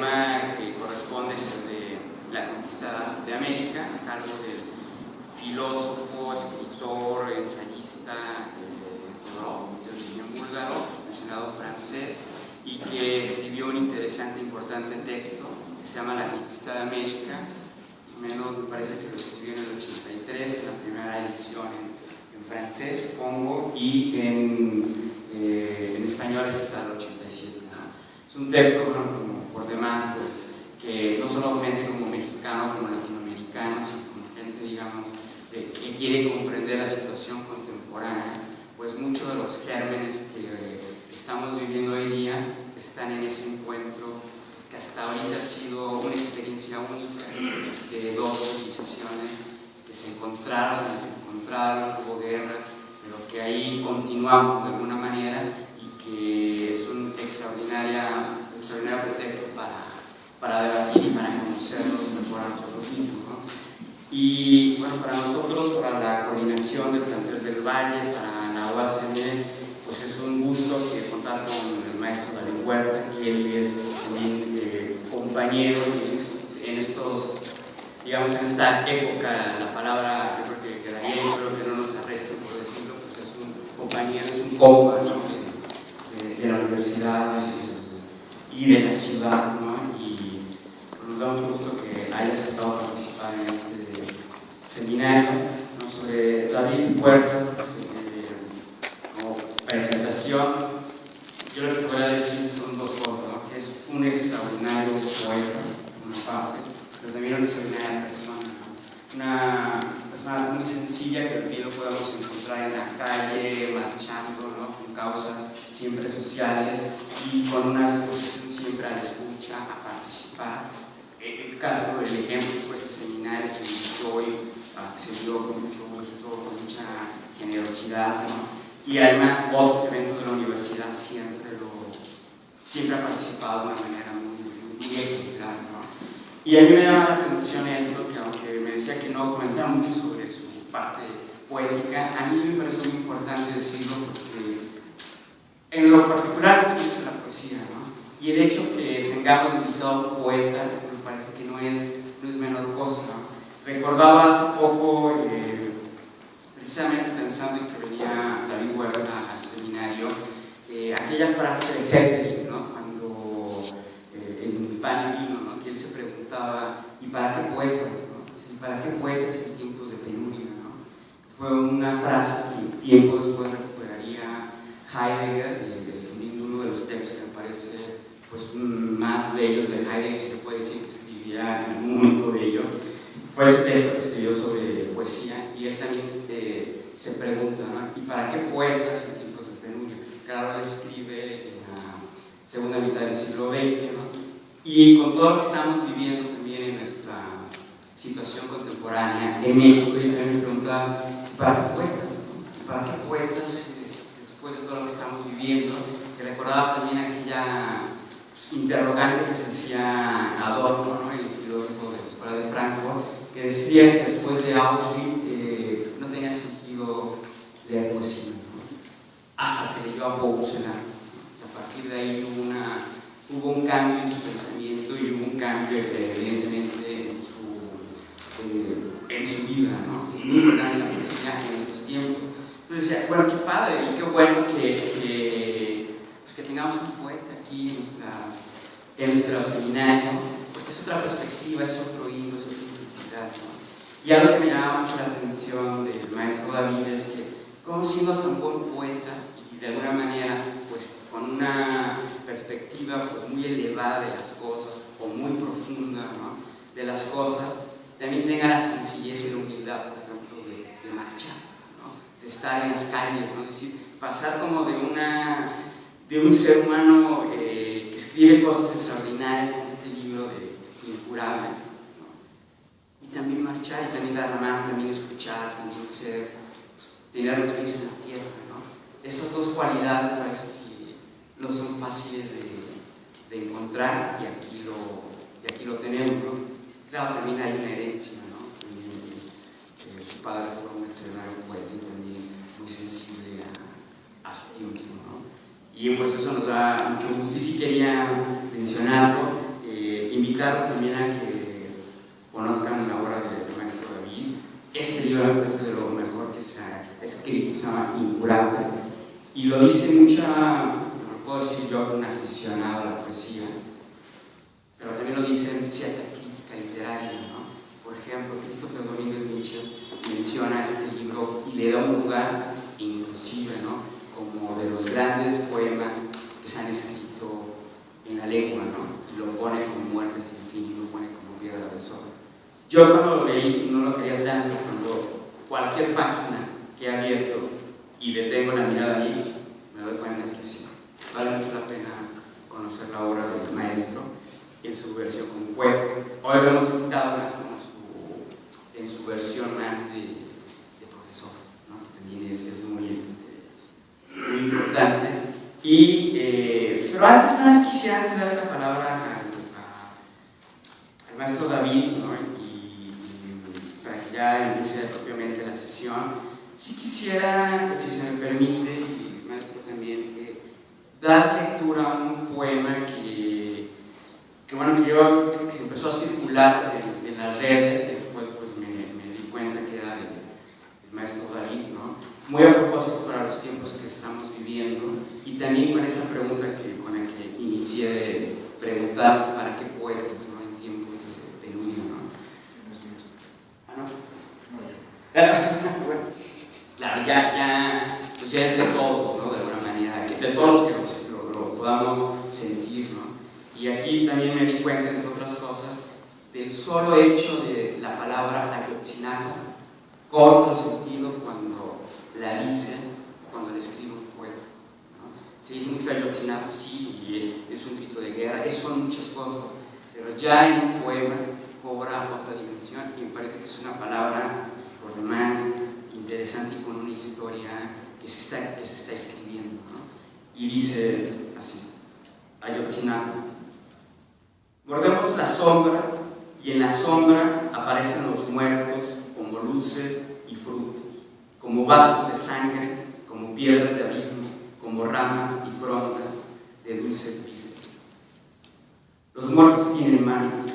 tema que corresponde es el de la conquista de América, a cargo del filósofo, escritor, ensayista de origen búlgaro, nacionado francés, y que escribió un interesante, importante texto que se llama La conquista de América. Más o menos me parece que lo escribió en el 83, en la primera edición en francés, supongo, y en español es hasta el 87. ¿no? Es un texto, bueno, como por demás, pues, que no solo gente como mexicano, como latinoamericano, sino como gente, digamos, que quiere comprender la situación contemporánea, pues muchos de los gérmenes que estamos viviendo hoy día están en ese encuentro que hasta ahorita ha sido una experiencia única de dos civilizaciones que se encontraron, hubo guerra, pero que ahí continuamos de alguna manera y que es un extraordinario pretexto para debatir y para conocernos mejor a nosotros mismos, ¿no? Y bueno, para nosotros, para la coordinación del Plantel del Valle, para la UACN, pues es un gusto contar con el maestro David Huerta, que él es también compañero en estos, digamos, en esta época, la palabra yo creo que quedaría, y espero que no nos arresten por decirlo, pues es un compañero, es un compa, ¿no? de la universidad y de la ciudad, ¿no? Y nos da mucho gusto que haya aceptado participar en este seminario, ¿no? Sobre David Huerta. Pues, como presentación, yo lo que voy a decir son dos cosas, ¿no? Que es un extraordinario poeta, una parte, pero también una extraordinaria persona, ¿no? Una persona muy sencilla que lo podemos encontrar en la calle, marchando, ¿no? Con causas siempre sociales y con una disposición siempre a la escucha, a participar. El caso del ejemplo fue este seminario, se inició y se dio con mucho gusto, con mucha generosidad, ¿no? Y además otros eventos de la universidad siempre ha participado de una manera muy ejemplar, ¿no? Y a mí me llama la atención esto, que aunque me decía que no comentaba mucho sobre su parte poética, a mí me parece muy importante decirlo porque en lo particular me gusta la poesía, ¿no? Y el hecho que tengamos visitado un poeta me parece que no es menor cosa, ¿no? Recordaba hace poco, precisamente pensando en que venía David Huerta al seminario, aquella frase de Hedwig, ¿no? Cuando en Pan y Vino, ¿no? Que él se preguntaba, ¿y para qué poetas? ¿No? ¿Y para qué poetas en tiempos de penuria? ¿No? Fue una frase que tiempo después recuperaría Heidegger, escribiendo uno de los textos que me parece pues, más bellos de Heidegger, si se puede decir que escribía en algún momento bello. Fue ese texto que escribió sobre poesía, y él también se pregunta, ¿no? ¿Y para qué poetas en tiempos de penuria? Claro, él escribe en la segunda mitad del siglo XX, ¿no? Y con todo lo que estamos viviendo también en nuestra situación contemporánea en México, yo también me preguntaba, ¿para qué poetas? ¿No? ¿Para qué poetas después de todo lo que estamos viviendo? Que recordaba también aquella interrogante que se hacía Adorno, ¿no? El filósofo de la Escuela de Frankfurt, que decía que después de Auschwitz no tenía sentido leer poesía, ¿no? Hasta que leyó a Baudelaire. A partir de ahí hubo un cambio en su pensamiento y hubo un cambio evidentemente en su vida, ¿no? Es muy importante la poesía en estos tiempos. Entonces decía, bueno, qué padre y qué bueno que tengamos un poeta aquí en nuestro seminario, porque es otra perspectiva, es otro hilo, es otra intensidad, ¿no? Y algo que me llamaba mucho la atención del maestro David es que, como siendo tan buen poeta y de alguna manera pues con una perspectiva pues, muy elevada de las cosas o muy profunda, ¿no? De las cosas, también tenga la sencillez y la humildad, por ejemplo, de marchar, ¿no? De estar en las calles, ¿no? Es decir, pasar como de un ser humano que escribe cosas extraordinarias como este libro de Incurable, ¿no? Y también marchar, y también dar la mano, también escuchar, también ser, pues, tener los pies en la tierra, ¿no? Esas dos cualidades parece que no son fáciles de encontrar, y aquí lo tenemos, ¿no? Claro, también hay una herencia, ¿no? Su padre fue un extraordinario poeta y también muy sensible a su tiempo, ¿no? Y pues eso nos da mucho gusto, y sí quería mencionarlo, invitarlos también a que conozcan la obra del maestro David. Este libro me parece de lo mejor que se ha escrito, se llama Incurable, y lo dice mucha, no puedo decir yo, un aficionado a la poesía, pero también lo dice en cierta crítica literaria, ¿no? Por ejemplo, Christopher Domínguez Mitchell menciona este libro y le da un lugar inclusive, ¿no?, como de los grandes poemas que se han escrito en la lengua, ¿no?, y lo pone como Muerte sin fin, y lo pone como Piedra del Sol. Yo cuando lo leí no lo quería tanto, cuando cualquier página que he abierto y detengo la mirada ahí, me doy cuenta que sí, vale mucho la pena conocer la obra del maestro en su versión con cuerpo. Hoy lo hemos invitado más como en su versión más de profesor, ¿no?, que también es muy importante. Pero antes nada quisiera darle la palabra al maestro David, ¿no?, y para que ya empiece propiamente la sesión. Sí quisiera, si se me permite, y el maestro también, dar lectura a un poema que se empezó a circular en las redes, y después pues, me di cuenta que era el maestro David, ¿no?, muy a propósito para los tiempos que estamos viviendo, y también con esa pregunta con la que inicié de preguntarse para qué poetas, ¿no?, en tiempos de penuria, ¿no? Bueno, claro, pues ya es de todos, ¿no?, de alguna manera, de todos los que lo podamos sentir, ¿no? Y aquí también me di cuenta, entre otras cosas, del solo hecho de la palabra Ayotzinapa cobra sentido cuando la dicen, cuando le escribe un poema, ¿no? Se dice mucho Ayotzinapa, sí, y es un grito de guerra, eso son muchas cosas, pero ya en un poema cobra otra dimensión, y me parece que es una palabra, por demás, interesante y con una historia que se está escribiendo, ¿no? Y dice así: Ayotzinapa. Mordemos la sombra, y en la sombra aparecen los muertos como luces y frutos, como vasos de sangre, como piedras de abismo, como ramas y frondas de dulces vísceras. Los muertos tienen manos,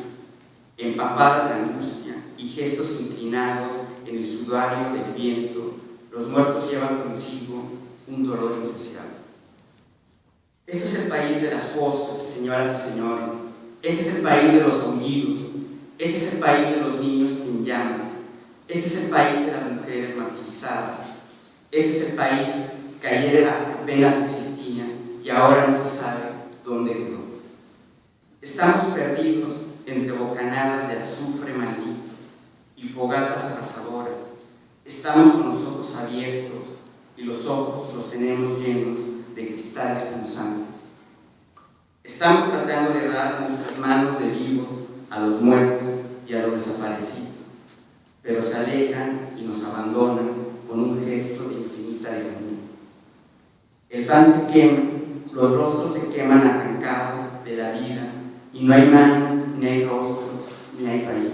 empapadas de angustia, y gestos inclinados en el sudario del viento. Los muertos llevan consigo un dolor insaciable. Este es el país de las fosas, señoras y señores. Este es el país de los aullidos. Este es el país de los niños en llamas. Este es el país de las mujeres martirizadas. Este es el país que ayer apenas existía y ahora no se sabe dónde quedó. Estamos perdidos entre bocanadas de azufre maldito y fogatas abrasadoras. Estamos con los ojos abiertos y los ojos los tenemos llenos de cristales punzantes. Estamos tratando de dar nuestras manos de vivos a los muertos y a los desaparecidos, pero se alejan y nos abandonan con un gesto de infinita lejanía. El pan se quema, los rostros se queman arrancados de la vida, y no hay manos, ni hay rostros, ni hay país.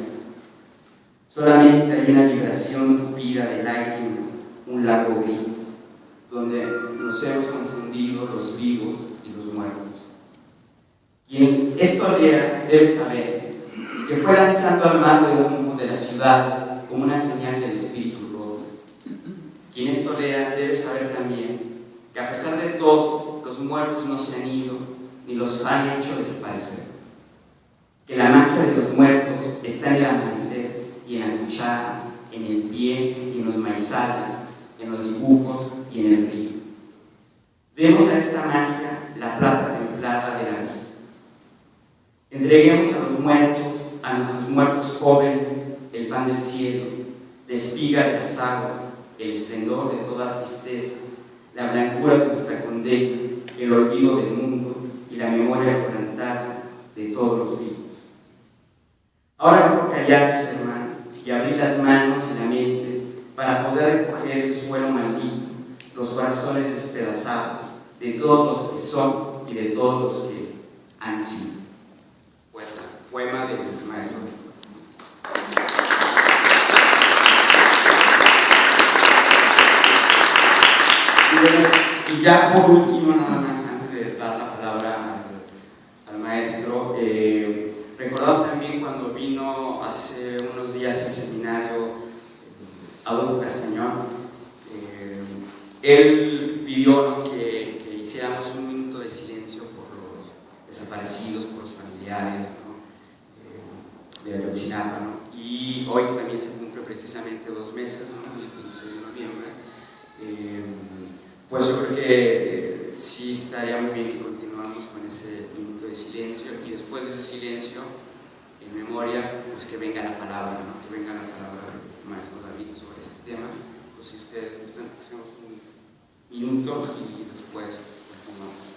Solamente hay una vibración tupida de lágrimas, un largo grito, donde nos hemos confundido los vivos y los muertos. Quien esto lea debe saber que fue lanzando al mar de humo de las ciudades como una señal del espíritu roto. Quien esto lea debe saber también que a pesar de todo, los muertos no se han ido ni los han hecho desaparecer. Que la mancha de los muertos está en el amanecer y en la cuchara, en el pie y en los maizales, en los dibujos y en el río. Demos a esta magia la plata templada de la brisa. Entreguemos a los muertos, a nuestros muertos jóvenes, el pan del cielo, la espiga de las aguas, el esplendor de toda tristeza, la blancura de nuestra condena, el olvido del mundo y la memoria quebrantada de todos los vivos. Ahora mejor callarse, hermano, y abrir las manos y la mente para poder recoger el suelo maldito, los corazones despedazados de todos los que son y de todos los que han sido. Poema del maestro. Y ya por último, nada más, antes de dar la palabra al maestro, recordar hace unos días el seminario Adolfo Castañón. Él pidió, ¿no?, que hiciéramos un minuto de silencio por los desaparecidos, por los familiares, ¿no?, de Ayotzinapa, ¿no? Y hoy también se cumple precisamente 2 meses, ¿no?, el 15 de noviembre. Pues yo creo que sí estaría muy bien que continuáramos con ese minuto de silencio, y después de ese silencio, en memoria, pues que venga la palabra, ¿no?, que venga la palabra del maestro David sobre este tema. Entonces, si ustedes gustan, hacemos un minuto y después continuamos.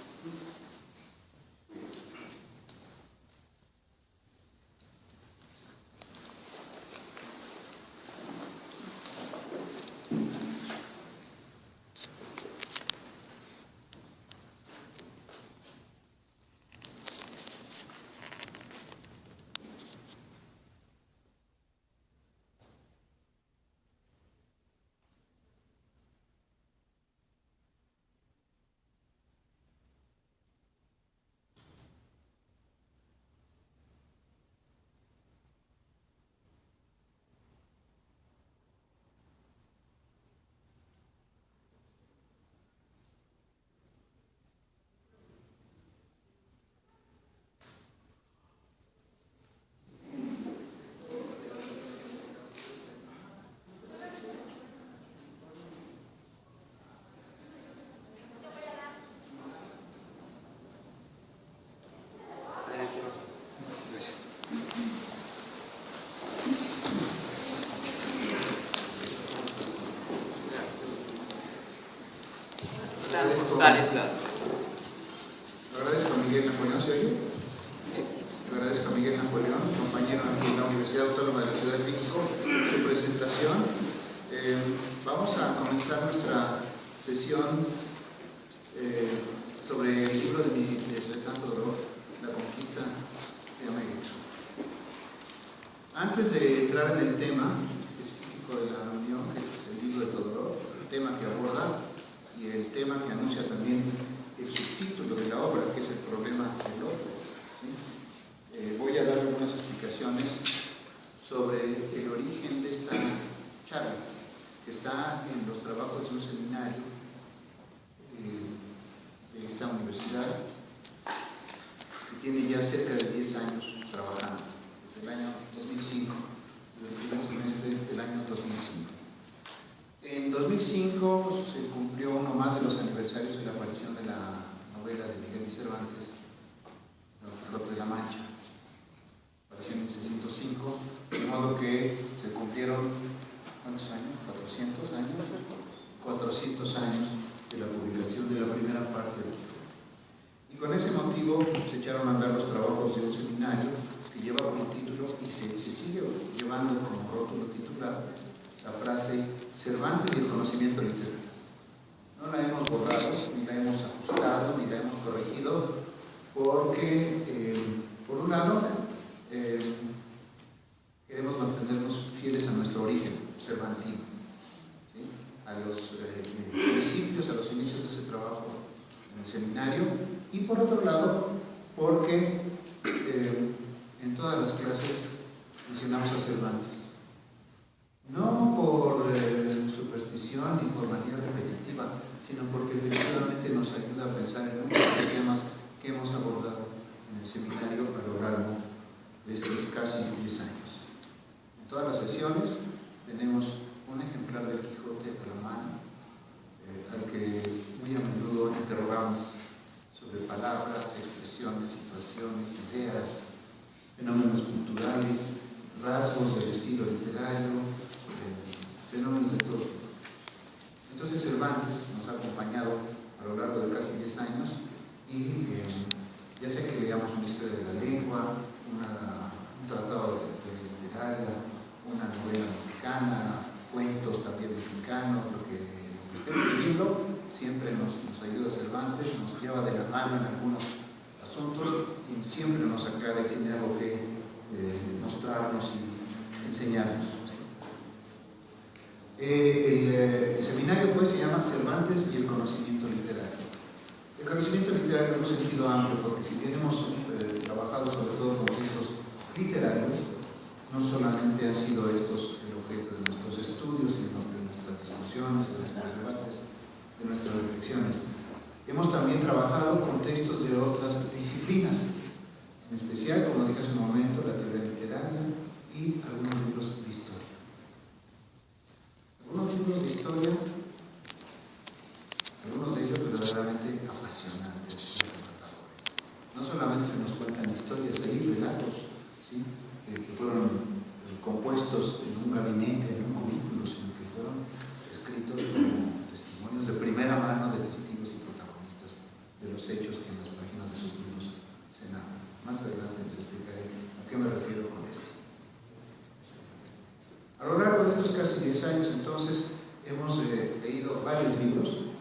Agradezco a Miguel Napoleón, ¿se oye? Sí. Agradezco a Miguel Napoleón, compañero aquí en la Universidad Autónoma de la Ciudad de México, su presentación. Vamos a comenzar nuestra sesión sobre el libro de Tanto Dolor, La Conquista de América. Antes de entrar en el tema específico de la reunión, que es el libro de Todorov, el tema que aborda y el tema que anuncia también el subtítulo de la obra, que es el problema del otro, ¿sí? Voy a dar algunas explicaciones sobre el origen de esta charla, que está en los trabajos de un seminario de esta universidad, que tiene ya cerca de 10 años trabajando, desde el año 2005, desde el primer semestre del año 2005. En 2005 se cumplió uno más de los aniversarios de la aparición de la novela de Miguel de Cervantes, Don Quijote de la Mancha. Apareció en 1605, de modo que se cumplieron, ¿cuántos años? ¿400 años? 400 años de la publicación de la primera parte del Quijote. Y con ese motivo se echaron a andar los trabajos de un seminario que lleva como título, y se sigue llevando como rótulo titular, la frase Cervantes y el conocimiento literario. No la hemos borrado, ni la hemos ajustado, ni la hemos corregido, porque, por un lado, queremos mantenernos fieles a nuestro origen cervantino, ¿sí?, a los principios, a los inicios de ese trabajo en el seminario, y por otro lado, porque en todas las clases mencionamos a Cervantes. No por superstición ni por manía repetitiva, sino porque efectivamente nos ayuda a pensar en muchos temas que hemos abordado en el seminario a lo largo de estos casi 10 años. En todas las sesiones tenemos un ejemplar del Quijote a la mano, al que muy a menudo interrogamos sobre palabras, expresiones, situaciones, ideas, fenómenos culturales, rasgos del estilo literario, fenómenos de todo tipo. Entonces Cervantes nos ha acompañado a lo largo de casi 10 años, y ya sea que leamos una historia de la lengua, un tratado de literaria, una novela mexicana, cuentos también mexicanos, lo que estemos viviendo, siempre nos ayuda Cervantes, nos lleva de la mano en algunos asuntos y siempre nos aclara y tiene algo que mostrarnos y enseñarnos. El seminario pues se llama Cervantes y el conocimiento literario. El conocimiento literario en un sentido amplio, porque si bien hemos trabajado sobre todo con textos literarios, no solamente literaria, como dije hace un momento, la teoría literaria y algunos libros de historia. Algunos libros de historia, algunos de ellos verdaderamente apasionantes, no solamente se nos cuentan historias, hay relatos, ¿sí? Que fueron compuestos en un gabinete, en un cubículo, sino que fueron escritos como testimonios de primera mano de testigos y protagonistas de los hechos que en las páginas de sus libros se narran. Más adelante les explicaré a qué me refiero con esto. A lo largo de estos casi 10 años, entonces, hemos leído varios libros.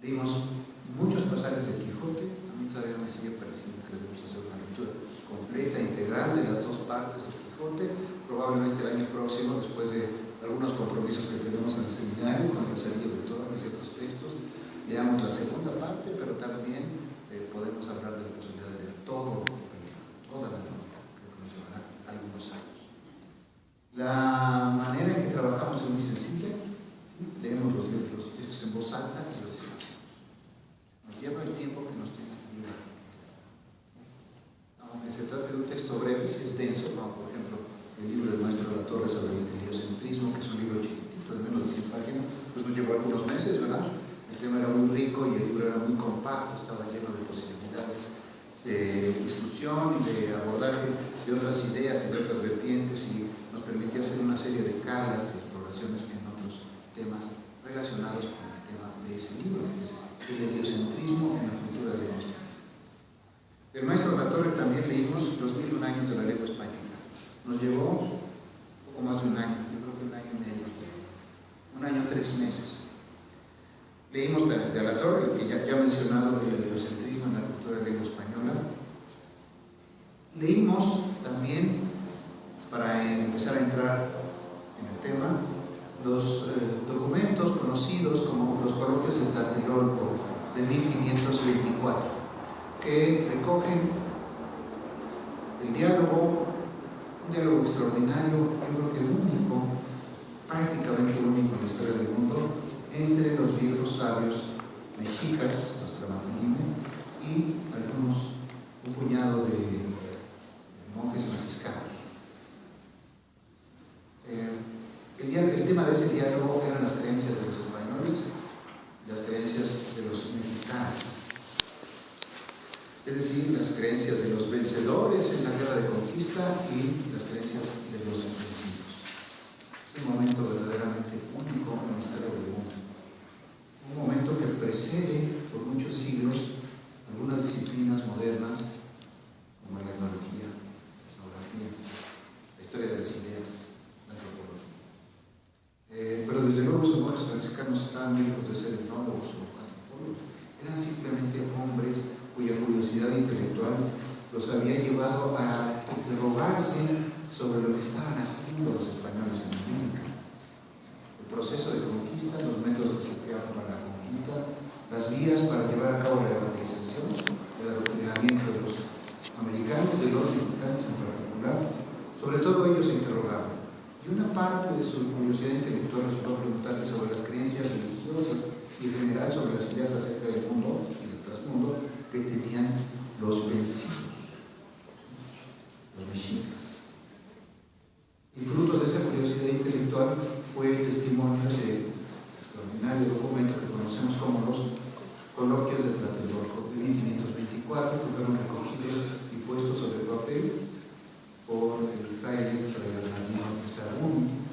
Leímos muchos pasajes de Quijote. A mí todavía me sigue pareciendo que debemos hacer una lectura completa, integral de las dos partes de Quijote. Probablemente el año próximo, después de algunos compromisos que tenemos en el seminario, con el salida de todos los ciertos textos, leamos la segunda parte, pero también podemos hablar de la posibilidad de leer toda la novela, que nos llevará algunos años. La manera en que trabajamos es muy sencilla, ¿sí? Leemos los textos en voz alta y los discutimos. Nos lleva el tiempo que nos tenga que llevar. Aunque se trate de un texto breve, si es denso, como por ejemplo el libro del maestro de la Torre sobre el heliocentrismo, que es un libro chiquitito de menos de 100 páginas, pues nos llevó algunos meses, ¿verdad? El tema era muy rico y el libro era muy compacto, estaba lleno de posibilidades de discusión y de abordaje de otras ideas y de otras vertientes, y nos permitía hacer una serie de calas, de exploraciones en otros temas relacionados con el tema de ese libro, que es el heliocentrismo en la cultura de la lengua española. Del maestro de la Torre también leímos Los 1001 años de la lengua española. Nos llevó poco más de un año, yo creo que un año y medio, un año 3 meses. Leímos de la Torre, que ya he mencionado, el heliocentrismo en la cultura de la lengua española. Leímos también, para empezar a entrar en el tema, los documentos conocidos como los coloquios de Tlatelolco de 1524, que recogen el diálogo, un diálogo extraordinario, yo creo que único, prácticamente único en la historia del mundo, entre los viejos sabios mexicas, los Tlamatilime, y un puñado de monjes franciscanos. El tema de ese diálogo eran las creencias de los españoles y las creencias de los mexicanos. Es decir, las creencias de los vencedores en la guerra de conquista y las creencias de los vencidos. Es un momento verdaderamente único en la historia del mundo. Un momento que precede por muchos siglos algunas disciplinas modernas como la etnología, la etnografía, la historia de las ideas, la antropología. Pero desde luego los monjes franciscanos estaban lejos de ser etnólogos o antropólogos. Eran simplemente hombres cuya curiosidad intelectual los había llevado a interrogarse sobre lo que estaban haciendo los españoles en América. El proceso de conquista, los métodos que se empleaban para la conquista, las vías para llevar a cabo la evangelización, el adoctrinamiento de los americanos, de los mexicanos en particular. Sobre todo ellos se interrogaban. Y una parte de su curiosidad intelectual les llevó a preguntarse sobre las creencias religiosas y en general sobre las ideas acerca del mundo y del trasmundo que tenían los vencidos, los mexicas. Y fruto de esa curiosidad intelectual fue el testimonio de ese extraordinario documento que conocemos como los coloquios de Tlatelolco de 1524, que fueron recogidos y puestos sobre el papel por el fraile Bernardino de Sahagún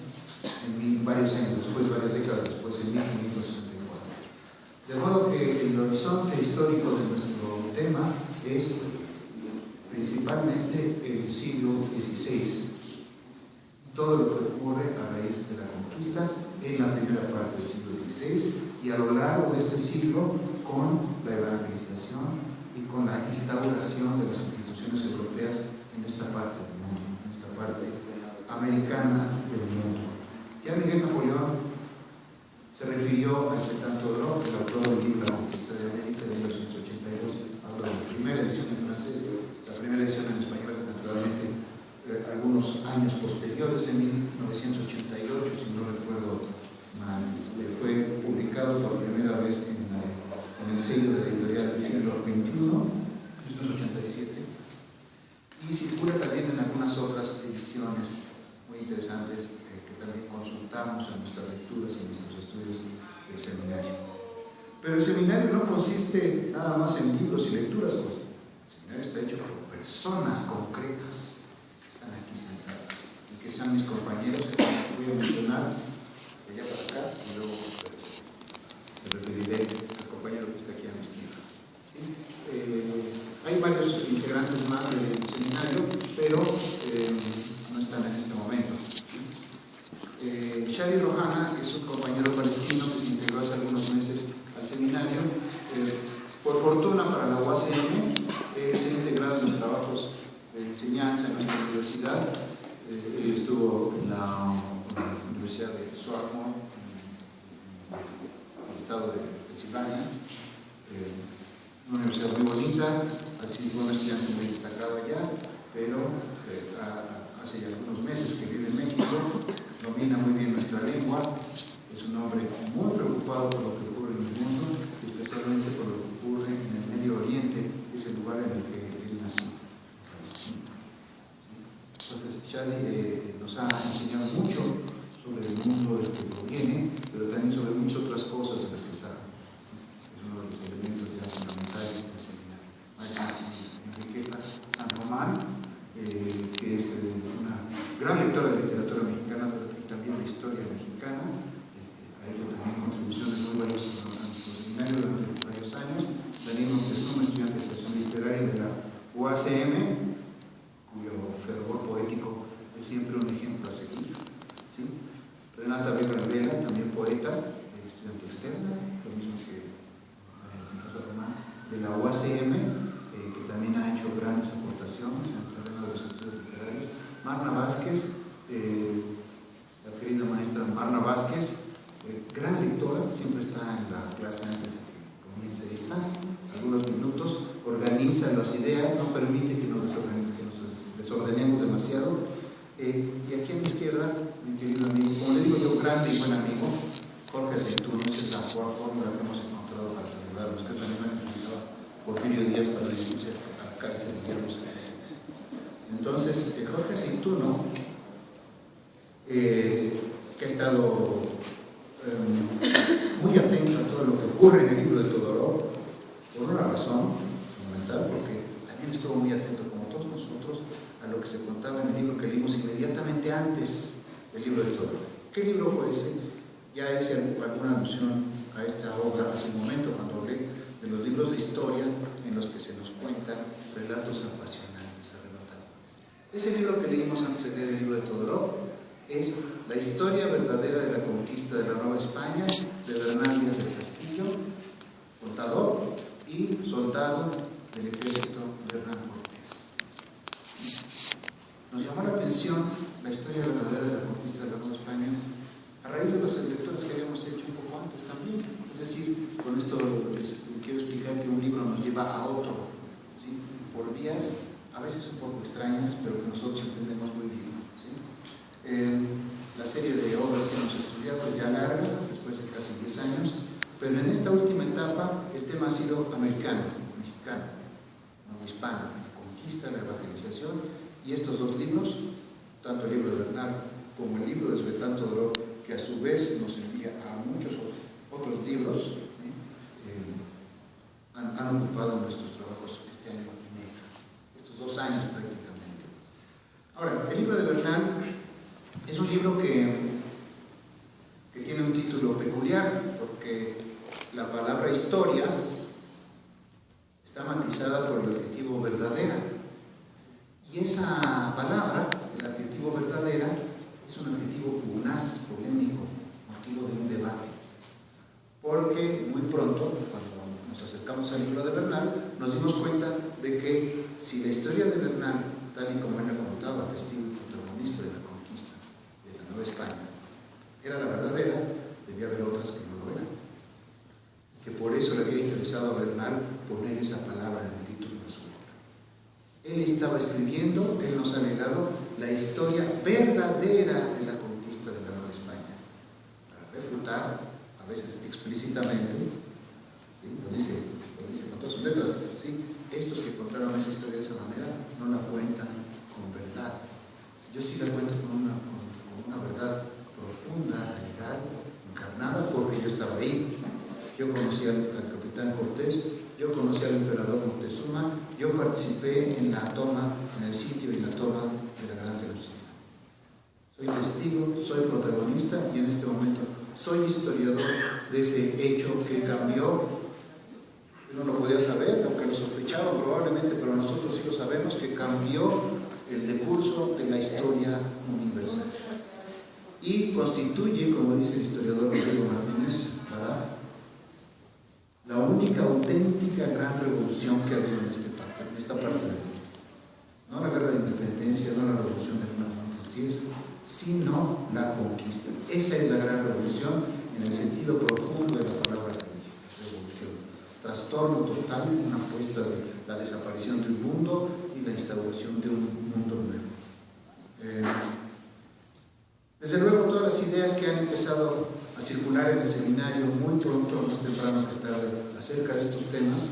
varios años después, varias décadas después, en 1564. De modo que el horizonte histórico de nuestro tema es principalmente el siglo XVI, todo lo que ocurre a raíz de la conquista en la primera parte del siglo XVI y a lo largo de este siglo con la evangelización y con la instauración de las instituciones europeas en esta parte del mundo, en esta parte americana del mundo. Ya Miguel Napoleón se refirió a ese tanto Brock, el autor del libro La Conquista de América de 1882, habla de la primera edición en francés, la primera edición en español, naturalmente, algunos años posteriores, en 1988, si no recuerdo mal, fue publicado por primera vez en el sello de la editorial del siglo XXI, 1987, interesantes que también consultamos en nuestras lecturas y en nuestros estudios del seminario. Pero el seminario no consiste nada más en libros y lecturas, pues. El seminario está hecho por personas concretas que están aquí sentadas y que son mis compañeros que voy a mencionar de allá para acá y luego me referiré al compañero que está aquí a mi izquierda. ¿Sí? Hay varios integrantes más del seminario, pero no están en este momento. Shadi Rohana es un compañero palestino que se integró hace algunos meses al seminario. Por fortuna para la UACM, se ha integrado en los trabajos de enseñanza en nuestra universidad. Él estuvo en la Universidad de Swarthmore, en el estado de Pensilvania. Una universidad muy bonita, así fue un estudiante muy destacado allá, pero hace ya algunos meses que vive en México, domina muy bien nuestra lengua, es un hombre muy preocupado por lo que ocurre en el mundo, especialmente por lo que ocurre en el Medio Oriente, que es el lugar en el que él nació. Entonces, Shadi nos ha enseñado mucho sobre el mundo del que proviene, pero también sobre muchas otras cosas en las que sabe. Es uno de los elementos ya fundamentales del seminario. Enriqueta San Román, que es una gran lectora de literatura mexicana, pero también de historia mexicana. Ha hecho también contribuciones muy valiosas a nuestro seminario durante varios años. Daniel Montezuma, estudiante de creación literaria de la UACM, cuyo fervor poético es siempre un ejemplo a seguir. ¿Sí? Renata Vega Vela, también poeta, estudiante externa, lo mismo que en el caso de Román, de la UACM, que también ha hecho grandes aportaciones en el terreno de los estudios literarios. Marna Vázquez, la querida maestra Marna Vázquez, gran lectora, siempre está en la clase antes de que comience esta, algunos minutos, organiza las ideas, no permite que nos desordenemos demasiado. Y aquí a mi izquierda, mi querido amigo, como le digo yo, grande y buen amigo, Jorge Aceituno, esa es la fórmula que hemos encontrado para saludarnos, que también han utilizado Porfirio Díaz para dirigirse acá y servirnos. Entonces, Jorge Aceituno, que ha estado muy atento a todo lo que ocurre en el libro de Todorov, por una razón fundamental, porque también estuvo muy atento, como todos nosotros, a lo que se contaba en el libro que leímos inmediatamente antes del libro de Todorov. ¿Qué libro fue ese? Ya hice alguna alusión a esta obra hace un momento cuando hablé de los libros de historia en los que se nos cuentan relatos apasionantes, arrebatadores. Ese libro que leímos antes de leer el libro de Todorov es La historia verdadera de la conquista de la Nueva España, de Bernal Díaz del Castillo, contador y soldado del ejército de Hernán Cortés. Nos llamó la atención la historia verdadera de la conquista de la Nueva España a raíz de las lecturas que habíamos hecho un poco antes también. Es decir, con esto les quiero explicar que un libro nos lleva a otro, ¿sí? Por vías a veces un poco extrañas, pero que nosotros entendemos muy bien, ¿sí? La serie de obras que hemos estudiado es ya larga, después de casi 10 años, pero en esta última etapa el tema ha sido americano, mexicano, no hispano, la conquista, la evangelización, y estos dos libros, tanto el libro de Bernal como el libro de Svetlana Todorov, que a su vez nos envía a muchos otros libros, ¿sí? han ocupado nuestros trabajos este año y medio, estos 2 años prácticamente. Ahora, el libro de Bernal es un libro que tiene un título peculiar, porque la palabra historia está matizada por el adjetivo verdadera. Y esa palabra, el adjetivo verdadera, es un adjetivo pugnaz, polémico, motivo de un debate. Porque muy pronto, cuando nos acercamos al libro de Bernal, nos dimos cuenta de que si la historia de Bernal, tal y como él la contaba, testigo y protagonista de la conquista de la Nueva España, era la verdadera, debía haber otras que no lo eran. Que por eso le había interesado a Bernal poner esa palabra en el título de su obra. Él estaba escribiendo, él nos ha legado la historia verdadera de la conquista de la Nueva España, para refutar, a veces explícitamente, ¿sí? lo dice con todas sus letras, ¿sí? Estos que contaron esa historia de esa manera no la cuentan con verdad. Yo sí la cuento con en la toma, en el sitio y la toma de la Gran Tenochtitlán. Soy testigo, soy protagonista y en este momento soy historiador de ese hecho que cambió. Yo no lo podía saber, aunque lo sospechaba probablemente, pero nosotros sí lo sabemos, que cambió el decurso de la historia universal. Y constituye, como dice el historiador Rodrigo Martínez, ¿verdad?, la única auténtica gran revolución que ha habido en esta parte del mundo. No la guerra de independencia, no la revolución de 1910, sino la conquista. Esa es la gran revolución en el sentido profundo de la palabra revolución. Trastorno total, una apuesta de la desaparición de un mundo y la instauración de un mundo nuevo. Desde luego, todas las ideas que han empezado a circular en el seminario muy pronto, más temprano que tarde, acerca de estos temas,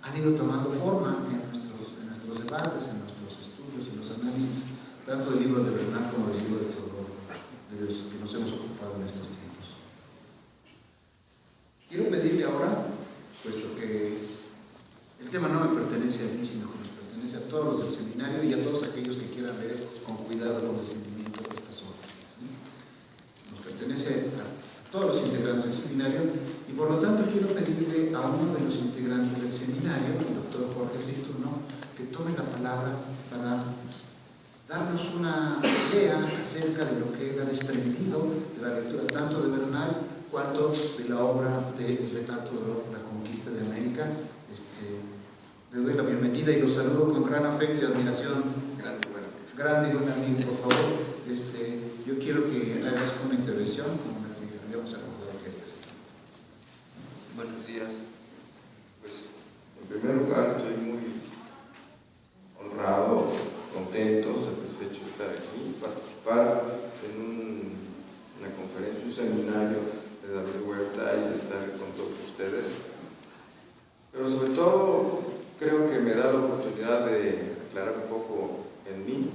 han ido tomando forma en nuestros debates, en nuestros estudios, en los análisis, tanto del libro de Bernal como del libro de Teodoro, de los que nos hemos ocupado en estos tiempos. Quiero pedirle ahora, puesto que el tema no me pertenece a mí, sino que nos pertenece a todos los del seminario y a todos aquellos que quieran ver con cuidado, con discernimiento estas obras, ¿sí? Nos pertenece a todos los integrantes del seminario y por lo tanto quiero pedirle a uno de los integrantes del seminario, el doctor Jorge Seiturno, que tome la palabra para darnos una idea acerca de lo que él ha desprendido de la lectura tanto de Bernal cuanto de la obra de Svetlana Todorov, La conquista de América. Le doy la bienvenida y los saludo con gran afecto y admiración. Grande y buen amigo, por favor. Yo quiero que hagas una intervención como la que habíamos acordado que hagas. Buenos días. Pues, en primer lugar, estoy muy honrado, contento, satisfecho de estar aquí, participar en una conferencia, un seminario de David Huerta y de estar con todos ustedes. Pero sobre todo, creo que me da la oportunidad de aclarar un poco en mí,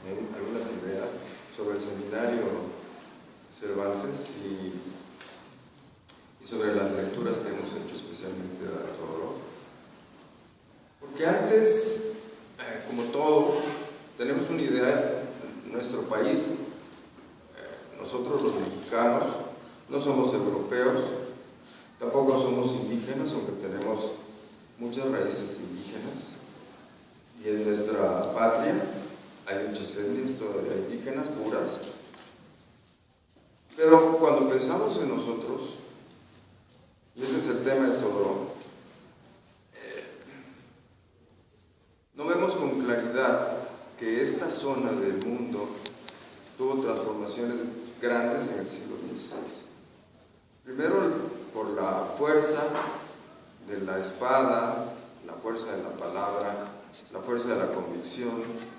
algunas ideas sobre el seminario Cervantes y sobre las lecturas que hemos hecho, especialmente de Todorov. Porque antes, como todo, tenemos una idea en nuestro país, nosotros los mexicanos no somos europeos, tampoco somos indígenas, aunque tenemos muchas raíces indígenas, y en nuestra patria hay muchas etnias todavía indígenas puras. Pero cuando pensamos en nosotros, y ese es el tema de Todorov, no vemos con claridad que esta zona del mundo tuvo transformaciones grandes en el siglo XVI. Primero por la fuerza de la espada, la fuerza de la palabra, la fuerza de la convicción.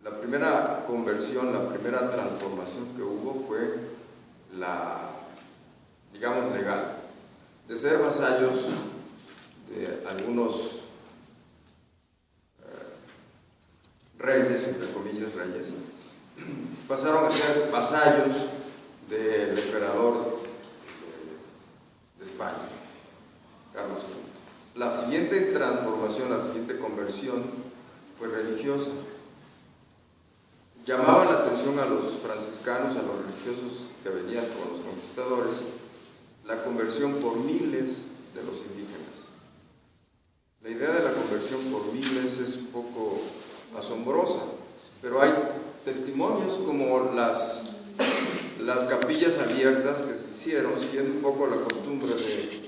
La primera conversión, la primera transformación que hubo fue la, digamos, legal, de ser vasallos de algunos reyes, entre comillas reyes, pasaron a ser vasallos del emperador de España, Carlos V. La siguiente transformación, la siguiente conversión fue religiosa. Llamaba la atención a los franciscanos, a los religiosos que venían con los conquistadores, la conversión por miles de los indígenas. La idea de la conversión por miles es un poco asombrosa, pero hay testimonios como las capillas abiertas que se hicieron, siguiendo un poco las costumbres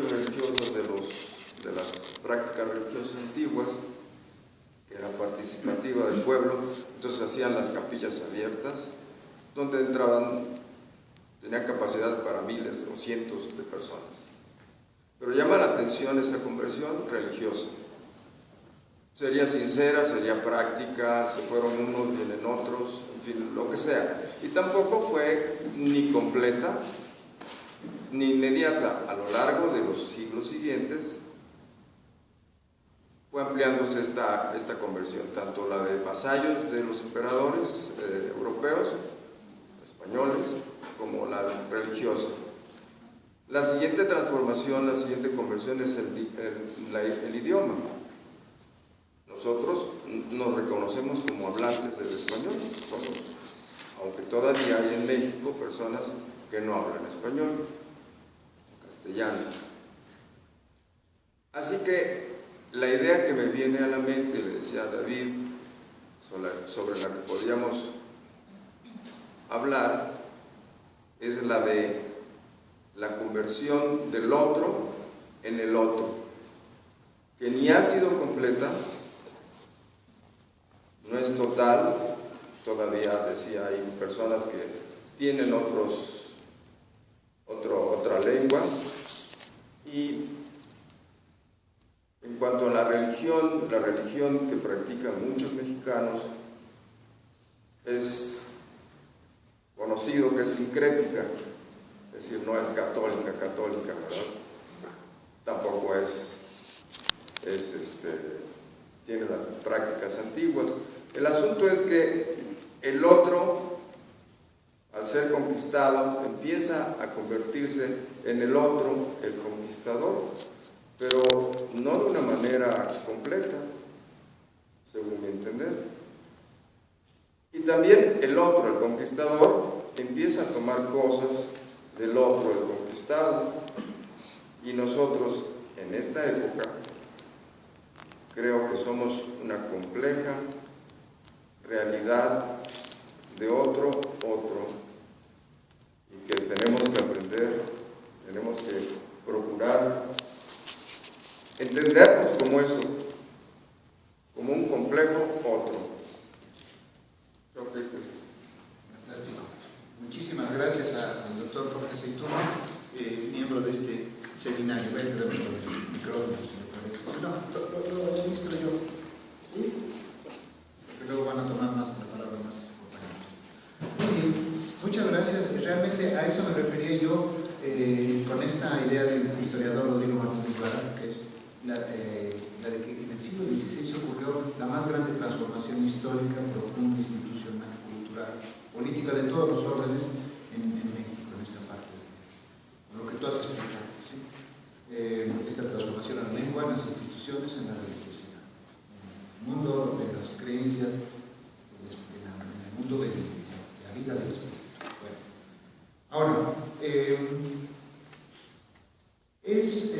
religiosas de las prácticas religiosas antiguas, que era participativa del pueblo. Entonces hacían las capillas abiertas, donde entraban, tenían capacidad para miles o cientos de personas. Pero llama la atención esa conversión religiosa. Sería sincera, sería práctica, se fueron unos, vienen otros, en fin, lo que sea. Y tampoco fue ni completa, ni inmediata. A lo largo de los siglos siguientes fue ampliándose esta conversión, tanto la de vasallos de los emperadores europeos, españoles, como la religiosa. La siguiente transformación, la siguiente conversión es el idioma. nosotros nos reconocemos como hablantes del español, aunque todavía hay en México personas que no hablan español, castellano. Así que la idea que me viene a la mente, le decía a David, sobre la que podríamos hablar, es la de la conversión del otro en el otro, que ni ha sido completa, no es total, todavía decía, hay personas que tienen otra lengua. Y en cuanto a la religión que practican muchos mexicanos es conocido que es sincrética, es decir, no es católica, ¿verdad? Tampoco tiene las prácticas antiguas. El asunto es que el otro, al ser conquistado, empieza a convertirse en el otro, el conquistador, pero no de una manera completa, según mi entender. Y también el otro, el conquistador, empieza a tomar cosas del otro, el conquistado, y nosotros en esta época creo que somos una compleja realidad de otro, y que tenemos que aprender, tenemos que procurar entendernos como eso, como un complejo otro. Creo que esto es fantástico. Muchísimas gracias al doctor Jorge Aceituno, miembro de este seminario. Voy a quedarme con el micrófono, señor. No, lo ministro yo. ¿Sí? Porque luego van a tomar más la palabra más compañeros. Muy bien, muchas gracias. Realmente a eso me refería yo con esta idea del historiador Rodrigo Martínez Vara, que es la de que en el siglo XVI ocurrió la más grande transformación histórica, profunda, institucional, cultural, política de todos los órdenes en México, en esta parte, lo que tú has explicado, ¿sí? Esta transformación en la lengua, en las instituciones, en la religiosidad, en el mundo de las creencias, en el mundo de la vida del espíritu. Bueno, ahora, es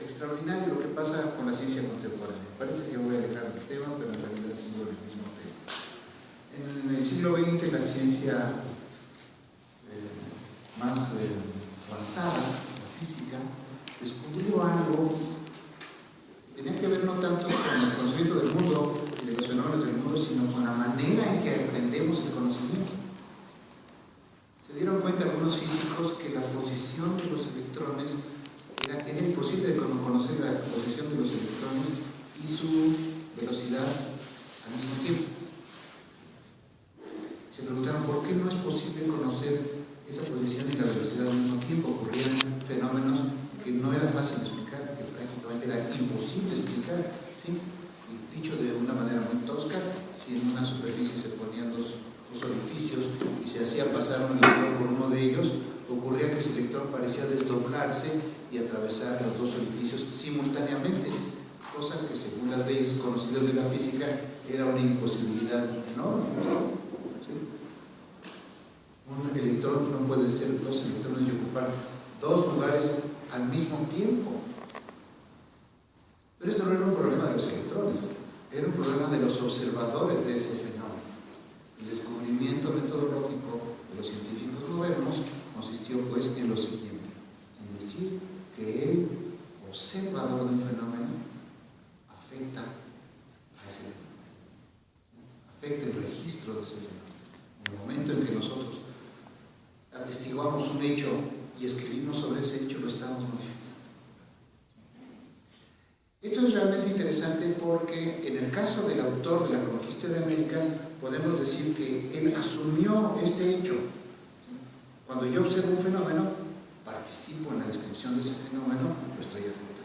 extraordinario lo que pasa con la ciencia contemporánea. Parece que voy a alejar del tema, pero en realidad sigo en el mismo tema. En el siglo XX la ciencia más avanzada, la física, descubrió algo que tenía que ver no tanto con el conocimiento del mundo y de los fenómenos del mundo, sino con la manera en que aprendemos el conocimiento. Se dieron cuenta algunos físicos que la posición de los electrones era imposible de conocer la posición de los electrones y su velocidad al mismo tiempo. Se preguntaron por qué no es posible conocer esa posición y la velocidad al mismo tiempo. Ocurrían fenómenos que no era fácil de explicar, que prácticamente era imposible explicar, ¿sí? Y dicho de una manera muy tosca, si en una superficie se ponían dos orificios y se hacía pasar un electrón por uno de ellos, ocurría que ese electrón parecía desdoblarse y atravesar los dos orificios simultáneamente, cosa que según las leyes conocidas de la física era una imposibilidad enorme, ¿sí? Un electrón no puede ser dos electrones y ocupar dos lugares al mismo tiempo. Pero esto no era un problema de los electrones, era un problema de los observadores de ese fenómeno. El descubrimiento metodológico de los científicos modernos consistió pues en lo siguiente, en decir que el observador del fenómeno afecta a ese fenómeno, afecta el registro de ese fenómeno. En el momento en que nosotros atestiguamos un hecho y escribimos sobre ese hecho, lo estamos modificando. Esto es realmente interesante porque en el caso del autor de La Conquista de América podemos decir que él asumió este hecho. Cuando yo observo un fenómeno, participo en la descripción de ese fenómeno, lo estoy afectando.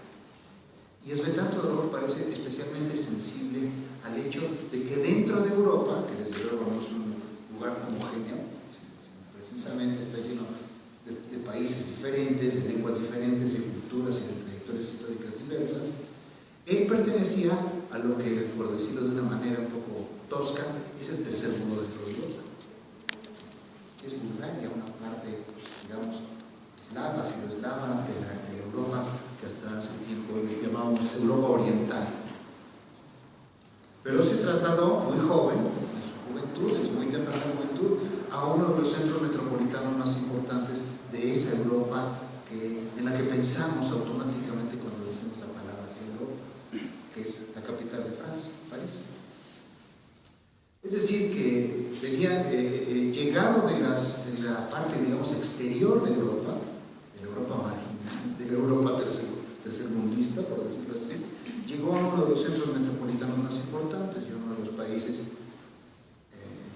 Y Esbetán Todorov parece especialmente sensible al hecho de que dentro de Europa, que desde luego no es un lugar homogéneo, precisamente está lleno de países diferentes, de lenguas diferentes, de culturas y de trayectorias históricas diversas, él pertenecía a lo que, por decirlo de una manera un poco tosca, es el tercer mundo dentro de Europa. Es Bulgaria, una parte, digamos, eslava, filoeslava de Europa, que hasta hace tiempo llamábamos Europa Oriental. Pero se trasladó muy joven, en su juventud, en su muy temprana juventud, a uno de los centros metropolitanos más importantes de esa Europa en la que pensamos automáticamente cuando decimos la palabra Europa, que es la capital de Francia, París. Es decir, que venía llegado de la parte, digamos, exterior de la Europa marginal, de la Europa tercermundista, por decirlo así, llegó a uno de los centros metropolitanos más importantes y uno de los países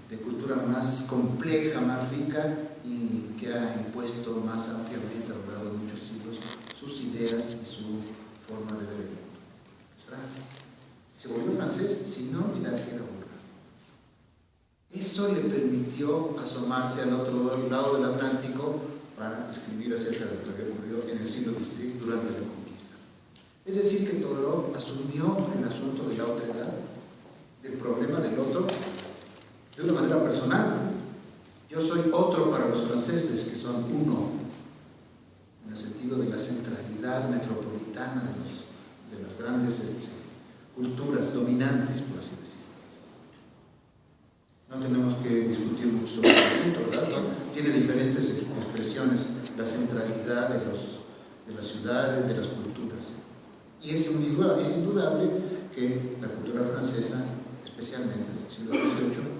de cultura más compleja, más rica y que ha impuesto más ampliamente a lo largo de muchos siglos sus ideas y su forma de ver el mundo. Francia. ¿Se volvió francés? Sí, no, mira que era búlgaro. Eso le permitió asomarse al otro lado del Atlántico para escribir acerca de lo que había ocurrido en el siglo XVI durante la conquista. Es decir, que Todorov asumió el asunto de la otra edad, del problema del otro, de una manera personal. Yo soy otro para los franceses, que son uno, en el sentido de la centralidad metropolitana de las grandes culturas dominantes, por así decirlo. No tenemos que discutir mucho sobre el asunto, ¿verdad? Tiene diferentes expresiones, la centralidad de las ciudades, de las culturas. Y es indudable que la cultura francesa, especialmente desde el siglo XVIII,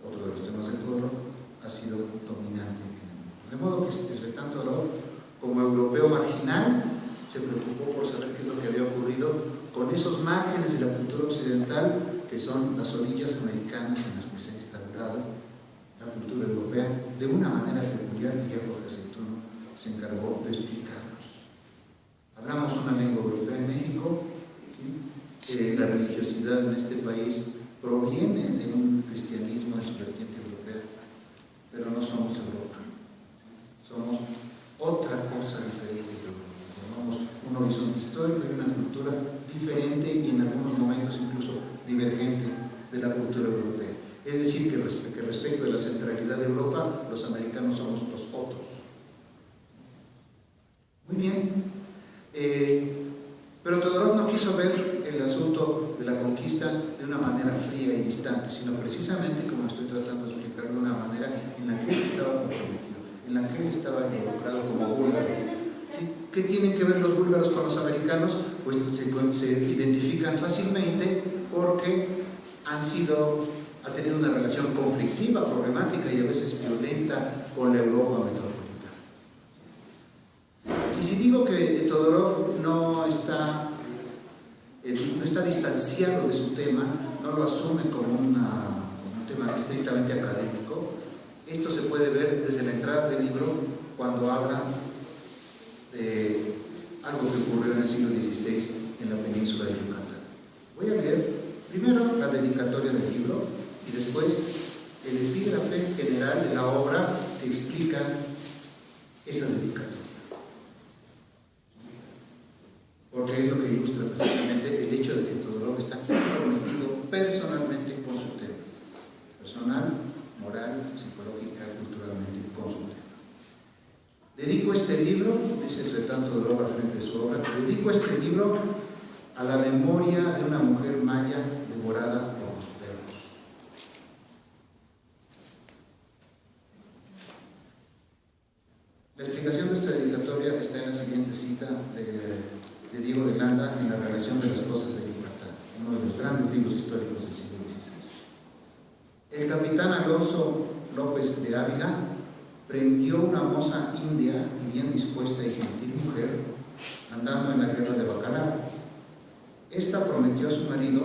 otro de los temas de Todorov, ha sido dominante en el mundo. De modo que Svetlana Todorov, como europeo marginal, se preocupó por saber qué es lo que había ocurrido con esos márgenes de la cultura occidental, que son las orillas americanas en las que se ha instaurado la cultura europea, de una manera peculiar, y ya Jorge Aceituno se encargó de explicarnos. Hablamos una lengua europea en México, ¿sí? La religiosidad en este país proviene de un cristianismo en su vertiente europea, pero no somos Europa. Somos otra cosa diferente de Europa. Tenemos un horizonte histórico y una cultura diferente y en algunos momentos incluso divergente de la cultura europea. Es decir, que respecto de la centralidad de Europa, los americanos somos los otros. Muy bien. Pero Todorov no quiso ver el asunto de la conquista de una manera fría y distante, sino precisamente, como estoy tratando de explicarlo, de una manera en la que él estaba comprometido, en la que él estaba involucrado como búlgaro. ¿Sí? ¿Qué tienen que ver los búlgaros con los americanos? Pues se identifican fácilmente porque ha tenido una relación conflictiva, problemática y a veces violenta con la Europa metropolitana. Y si digo que Todorov no está distanciado de su tema, no lo asume como un tema estrictamente académico, esto se puede ver desde la entrada del libro cuando habla de algo que ocurrió en el siglo XVI en la península de Yucatán. Voy a leer primero la dedicatoria del libro y después el epígrafe general de la obra que explica esa dedicatoria. Porque es lo que ilustra precisamente el hecho de que Todorov está comprometido personalmente con su tema. Personal, moral, psicológica, culturalmente con su tema. Dedico este libro, dice Svetlana Todorov al frente de su obra, dedico este libro a la memoria de una mujer maya devorada por los perros. La explicación de esta dedicatoria está en la siguiente cita de Diego de Landa en La relación de las cosas de Yucatán, uno de los grandes libros históricos del siglo XVI. El capitán Alonso López de Ávila prendió una moza india y bien dispuesta y gentil mujer andando en la guerra de Bacalar. Esta prometió a su marido,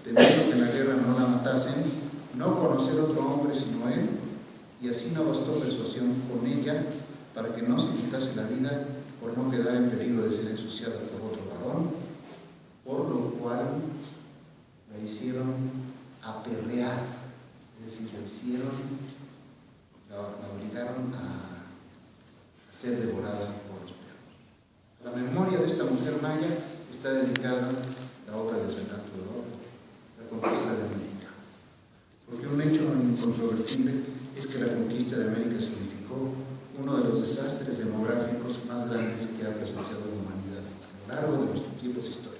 temiendo que en la guerra no la matasen, no conocer otro hombre sino él, y así no bastó persuasión con ella para que no se quitase la vida por no quedar en peligro de ser ensuciada por otro varón, por lo cual la hicieron aperrear, es decir, la obligaron a ser devorada por los perros. A la memoria de esta mujer maya está dedicada la obra de Svetlana Todorov, incontrovertible es que la conquista de América significó uno de los desastres demográficos más grandes que ha presenciado la humanidad a lo largo de nuestros tiempos históricos.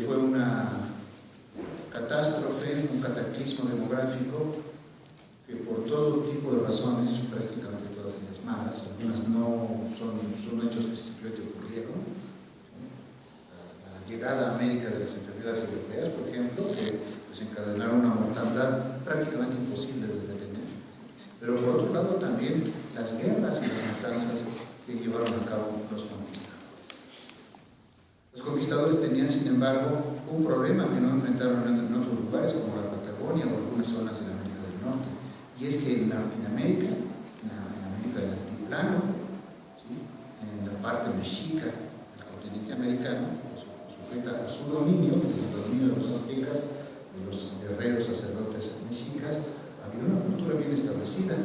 Fue una catástrofe, un cataclismo demográfico que por todo tipo de razones, prácticamente todas ellas malas, algunas no son hechos que simplemente ocurrieron. La llegada a América de las enfermedades europeas, por ejemplo, que desencadenaron una mortandad prácticamente imposible de detener. Pero por otro lado también las guerras y las matanzas que llevaron a cabo los conquistadores. Los conquistadores tenían, sin embargo, un problema que no enfrentaron en otros lugares como la Patagonia o algunas zonas de la América del Norte. Y es que en América, en América del Altiplano, ¿sí?, en la parte mexica del continente americano, sujeta a su dominio, el dominio de los aztecas, de los guerreros sacerdotes mexicas, había una cultura bien establecida,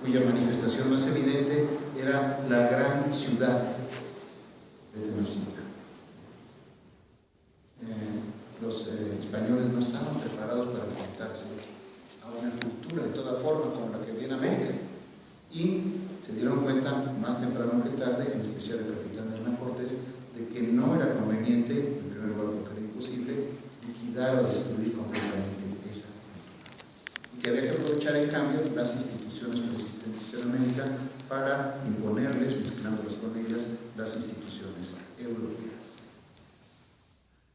cuya manifestación más evidente era la gran ciudad de Tenochtitlan. Los españoles no estaban preparados para enfrentarse a una cultura de toda forma como la que había en América, y se dieron cuenta más temprano que tarde, en especial el capitán Hernán Cortés, de que no era conveniente, en primer lugar porque era imposible, liquidar o destruir completamente esa cultura, y que había que aprovechar en cambio las instituciones preexistentes en América para imponerles, mezclándolas con ellas, las instituciones europeas.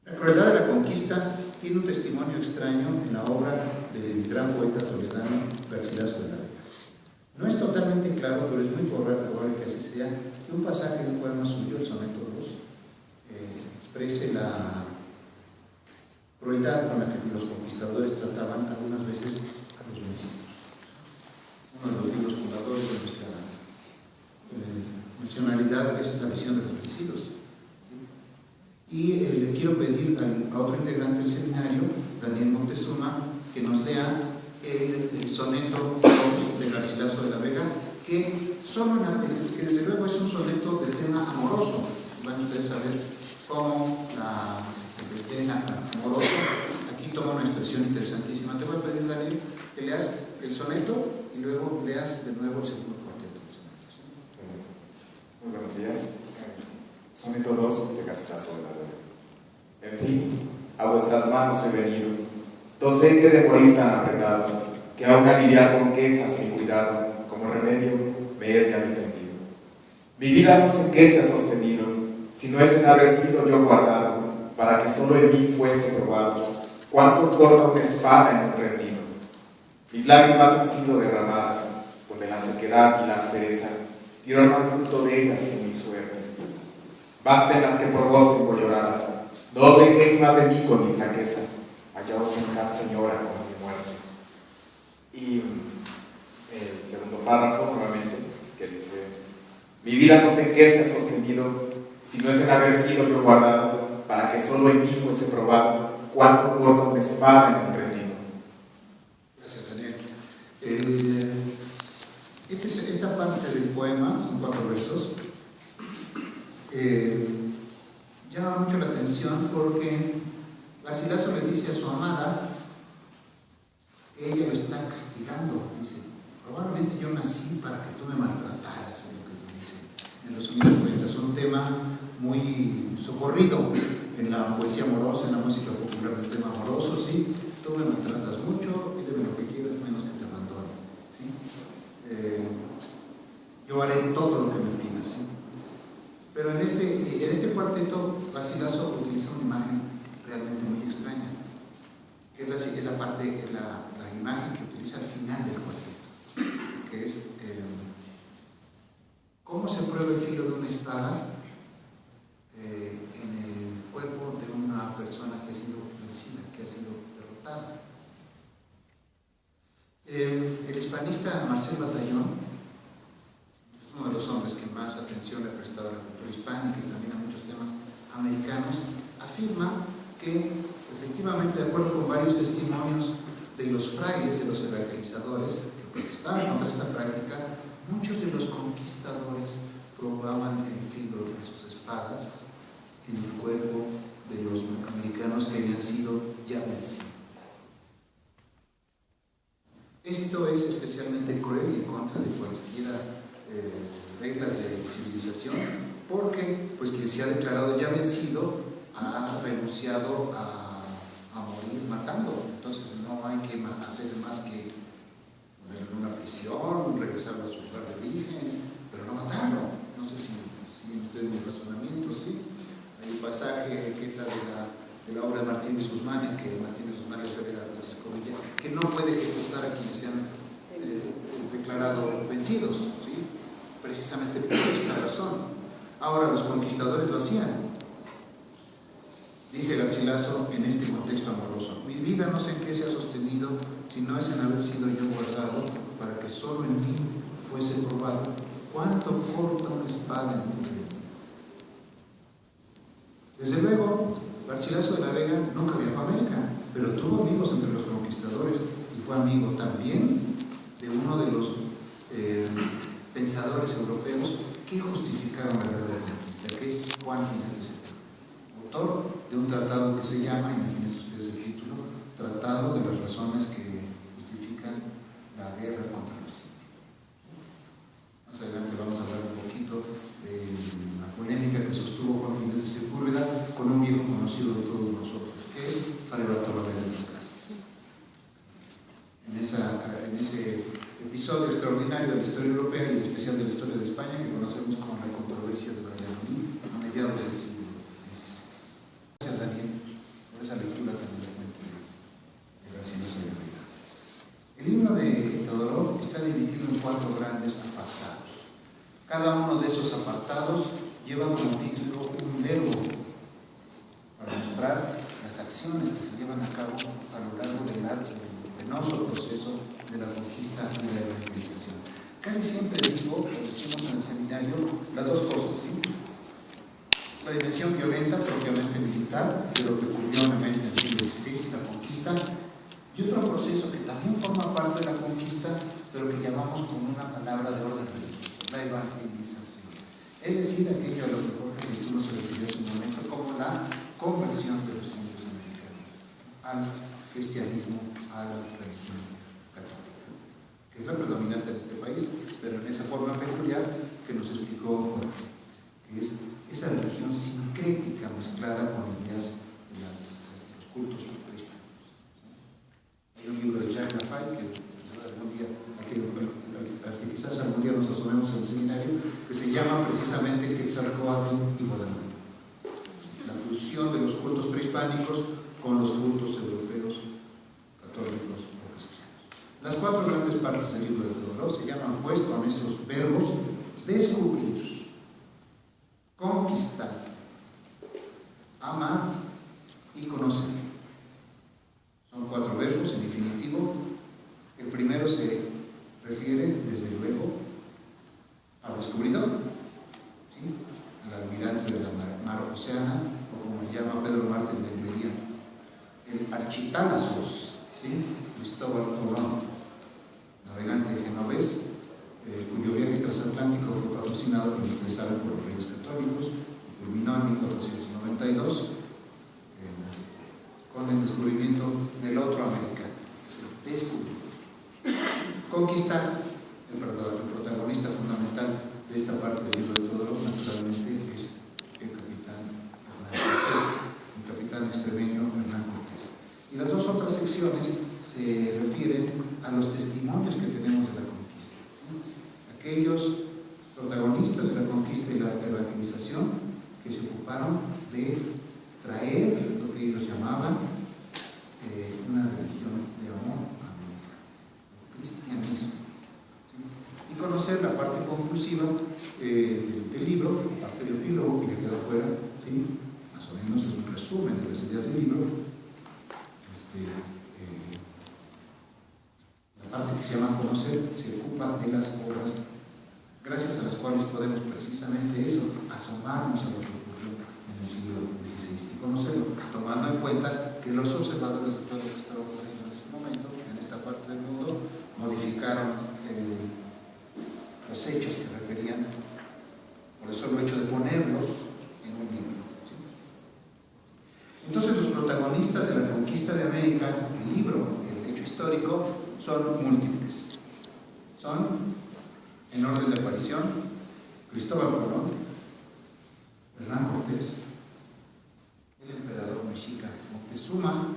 La crueldad de la conquista tiene un testimonio extraño en la obra del gran poeta toledano Garcilaso de la Vega. No es totalmente claro, pero es muy probable que así sea, que un pasaje de un poema suyo, el soneto 2, exprese la crueldad con la que los conquistadores trataban algunas veces a los vecinos. Uno de los libros fundadores de nuestra nacionalidad es La visión de los vencidos. Y le quiero pedir a otro integrante del seminario, Daniel Montezuma, que nos lea el soneto 2 de Garcilaso de la Vega, que desde luego es un soneto del tema amoroso. Van ustedes a ver cómo el tema amoroso aquí toma una expresión interesantísima. Te voy a pedir, Daniel, que leas el soneto y luego leas de nuevo el segundo cuarteto. Muy buenos días. Soneto 2 de Garcilaso de la Vega. En fin, a vuestras manos he venido. Docente de morir tan apretado, que aún aliviar con quejas mi cuidado, como remedio me es ya defendido. Mi vida no sé en qué se ha sostenido, si no es en haber sido yo guardado, para que solo en mí fuese probado, cuánto corta una espada en un rendido. Mis lágrimas han sido derramadas, donde la sequedad y la aspereza dieron al fruto de ellas en mi suerte. Basten las que por vos tengo lloradas, no os venguéis más de mí con mi flaqueza, allá os vengan, señora, con mi muerte. Y el segundo párrafo, nuevamente, que dice: mi vida no sé en qué se ha sostenido, si no es en haber sido yo guardado, para que solo en mí fuese probado, cuánto corta una espada en un rendido. Gracias, Daniel. Esta parte del poema, son 4 versos, llama mucho la atención porque Garcilaso le dice a su amada que ella lo está castigando. Dice: probablemente yo nací para que tú me maltrataras, es lo que dice en los Unidos Poetas. Un tema muy socorrido en la poesía amorosa, en la música popular, el tema amoroso, ¿sí? Tú me maltratas mucho, pídeme lo que quieras, menos que te abandone, ¿sí? Yo haré todo lo que me pidas, ¿sí? Pero en este cuarteto, Garcilaso utiliza una imagen realmente muy extraña, que es la imagen que utiliza al final del cuarteto, que es cómo se prueba el filo de una espada en el cuerpo de una persona que ha sido vencida, que ha sido derrotada. El hispanista Marcel Batallón, uno de los hombres que más atención le ha prestado a la cultura hispánica y también a muchos temas americanos, afirma que efectivamente, de acuerdo con varios testimonios de los frailes, de los evangelizadores que protestaban contra esta práctica, muchos de los conquistadores probaban el filo de sus espadas en el cuerpo de los americanos que habían sido ya vencidos. Esto es especialmente cruel y en contra de cualquiera reglas de civilización, porque pues quien se ha declarado ya vencido ha renunciado a morir matando. Entonces no hay que hacer más que ponerlo en una prisión, regresarlo a su lugar de origen, pero no matarlo. No sé si siguen ustedes mi razonamiento, ¿sí? Hay un pasaje que es de la obra de Martínez Guzmán, en que Martínez Guzmán le sabe a Francisco Villa que no puede ejecutar a quienes se han declarado vencidos, ¿sí? Precisamente por esta razón. Ahora los conquistadores lo hacían. Dice Garcilaso en este contexto amoroso: mi vida no sé en qué se ha sostenido, si no es en haber sido yo guardado, para que solo en mí fuese probado cuánto corta una espada en un río. Desde luego, Garcilaso de la Vega nunca viajó a América, pero tuvo amigos entre los conquistadores y fue amigo también de uno de los pensadores europeos que justificaron la guerra de la conquista, que es Juan Inés de Zetero, autor de un tratado que se llama, imagínense ustedes el título, Tratado de las razones que justifican la guerra contra los indios. Más adelante vamos a hablar un poquito de la polémica que sostuvo Juan Inés de Sepúlveda con un viejo conocido de todos nosotros, que es Fray Bartolomé de las Casas. En ese episodio extraordinario de la historia europea y en especial de la historia de España, que conocemos como la controversia de Valladolid a mediados del siglo XVI. Gracias, Daniel, por esa lectura tan elocuente de Garcilaso de la Vega. El himno de Teodoro está dividido en 4 grandes apartados. Cada uno de esos apartados lleva como título un verbo para mostrar las acciones que se llevan a cabo a lo largo del penoso proceso de la conquista y la evangelización. Casi siempre digo, lo decimos en el seminario, las dos cosas, ¿sí? La dimensión violenta propiamente militar, de lo que ocurrió en el siglo XVI, la conquista, y otro proceso que también forma parte de la conquista, pero que llamamos con una palabra de orden religioso, la evangelización. Es decir, aquello a lo que Jorge Jesús se refirió en su momento como la conversión de los indios americanos al cristianismo, a la religión católica, que es la predominante en este país, pero en esa forma peculiar que nos explicó Jorge, que es esa religión sincrética mezclada con ideas de los cultos prehispánicos. Hay un libro de Jacques Lafay que algún día, al que quizás algún día nos asomemos en el seminario, que se llama precisamente Quetzalcóatl y Guadalupe, la fusión de los cultos prehispánicos con los cultos europeos, católicos o cristianos. Las 4 grandes partes del libro de Teodoro se llaman pues con estos verbos: descubrir, conquistar, amar y conocer. Son 4 verbos en infinitivo. El primero se refiere, desde luego, al descubridor, ¿sí? Al almirante de la mar Oceana, o como le llama Pedro Martín de Almería, el architánasos, ¿sí? Cristóbal Colón, navegante genovés, cuyo viaje transatlántico fue patrocinado, como ustedes saben, por los Reyes Católicos, y culminó en 1492 con el descubrimiento del otro americano, que es el descubridor. Conquistar, el protagonista fundamental de esta parte del libro de Teodoro, naturalmente, es el capitán Hernán Cortés, el capitán extremeño Hernán Cortés. Y las 2 otras secciones se refieren a los testimonios que tenemos de la conquista, ¿sí? Aquellos protagonistas de la conquista y la evangelización que se ocuparon de traer lo que ellos llamaban una religión de amor americano, el cristianismo, ¿sí? Y conocer la parte conclusiva del libro, la parte del epílogo que queda afuera, ¿sí? Más o menos es un resumen de las ideas del libro. La parte que se llama conocer se ocupa de las obras gracias a las cuales podemos precisamente eso, asomarnos a lo que ocurrió en el siglo XVI y conocerlo, tomando en cuenta que los observadores de todo lo que estaba ocurriendo en este momento, en esta parte del mundo, modificaron los hechos que referían, por eso el hecho de ponerlos en un libro, ¿sí? Entonces los protagonistas de la conquista de América, el libro, el hecho histórico, son múltiples. Son, en orden de aparición, Cristóbal Colón, Hernán Cortés, el emperador mexica Moctezuma,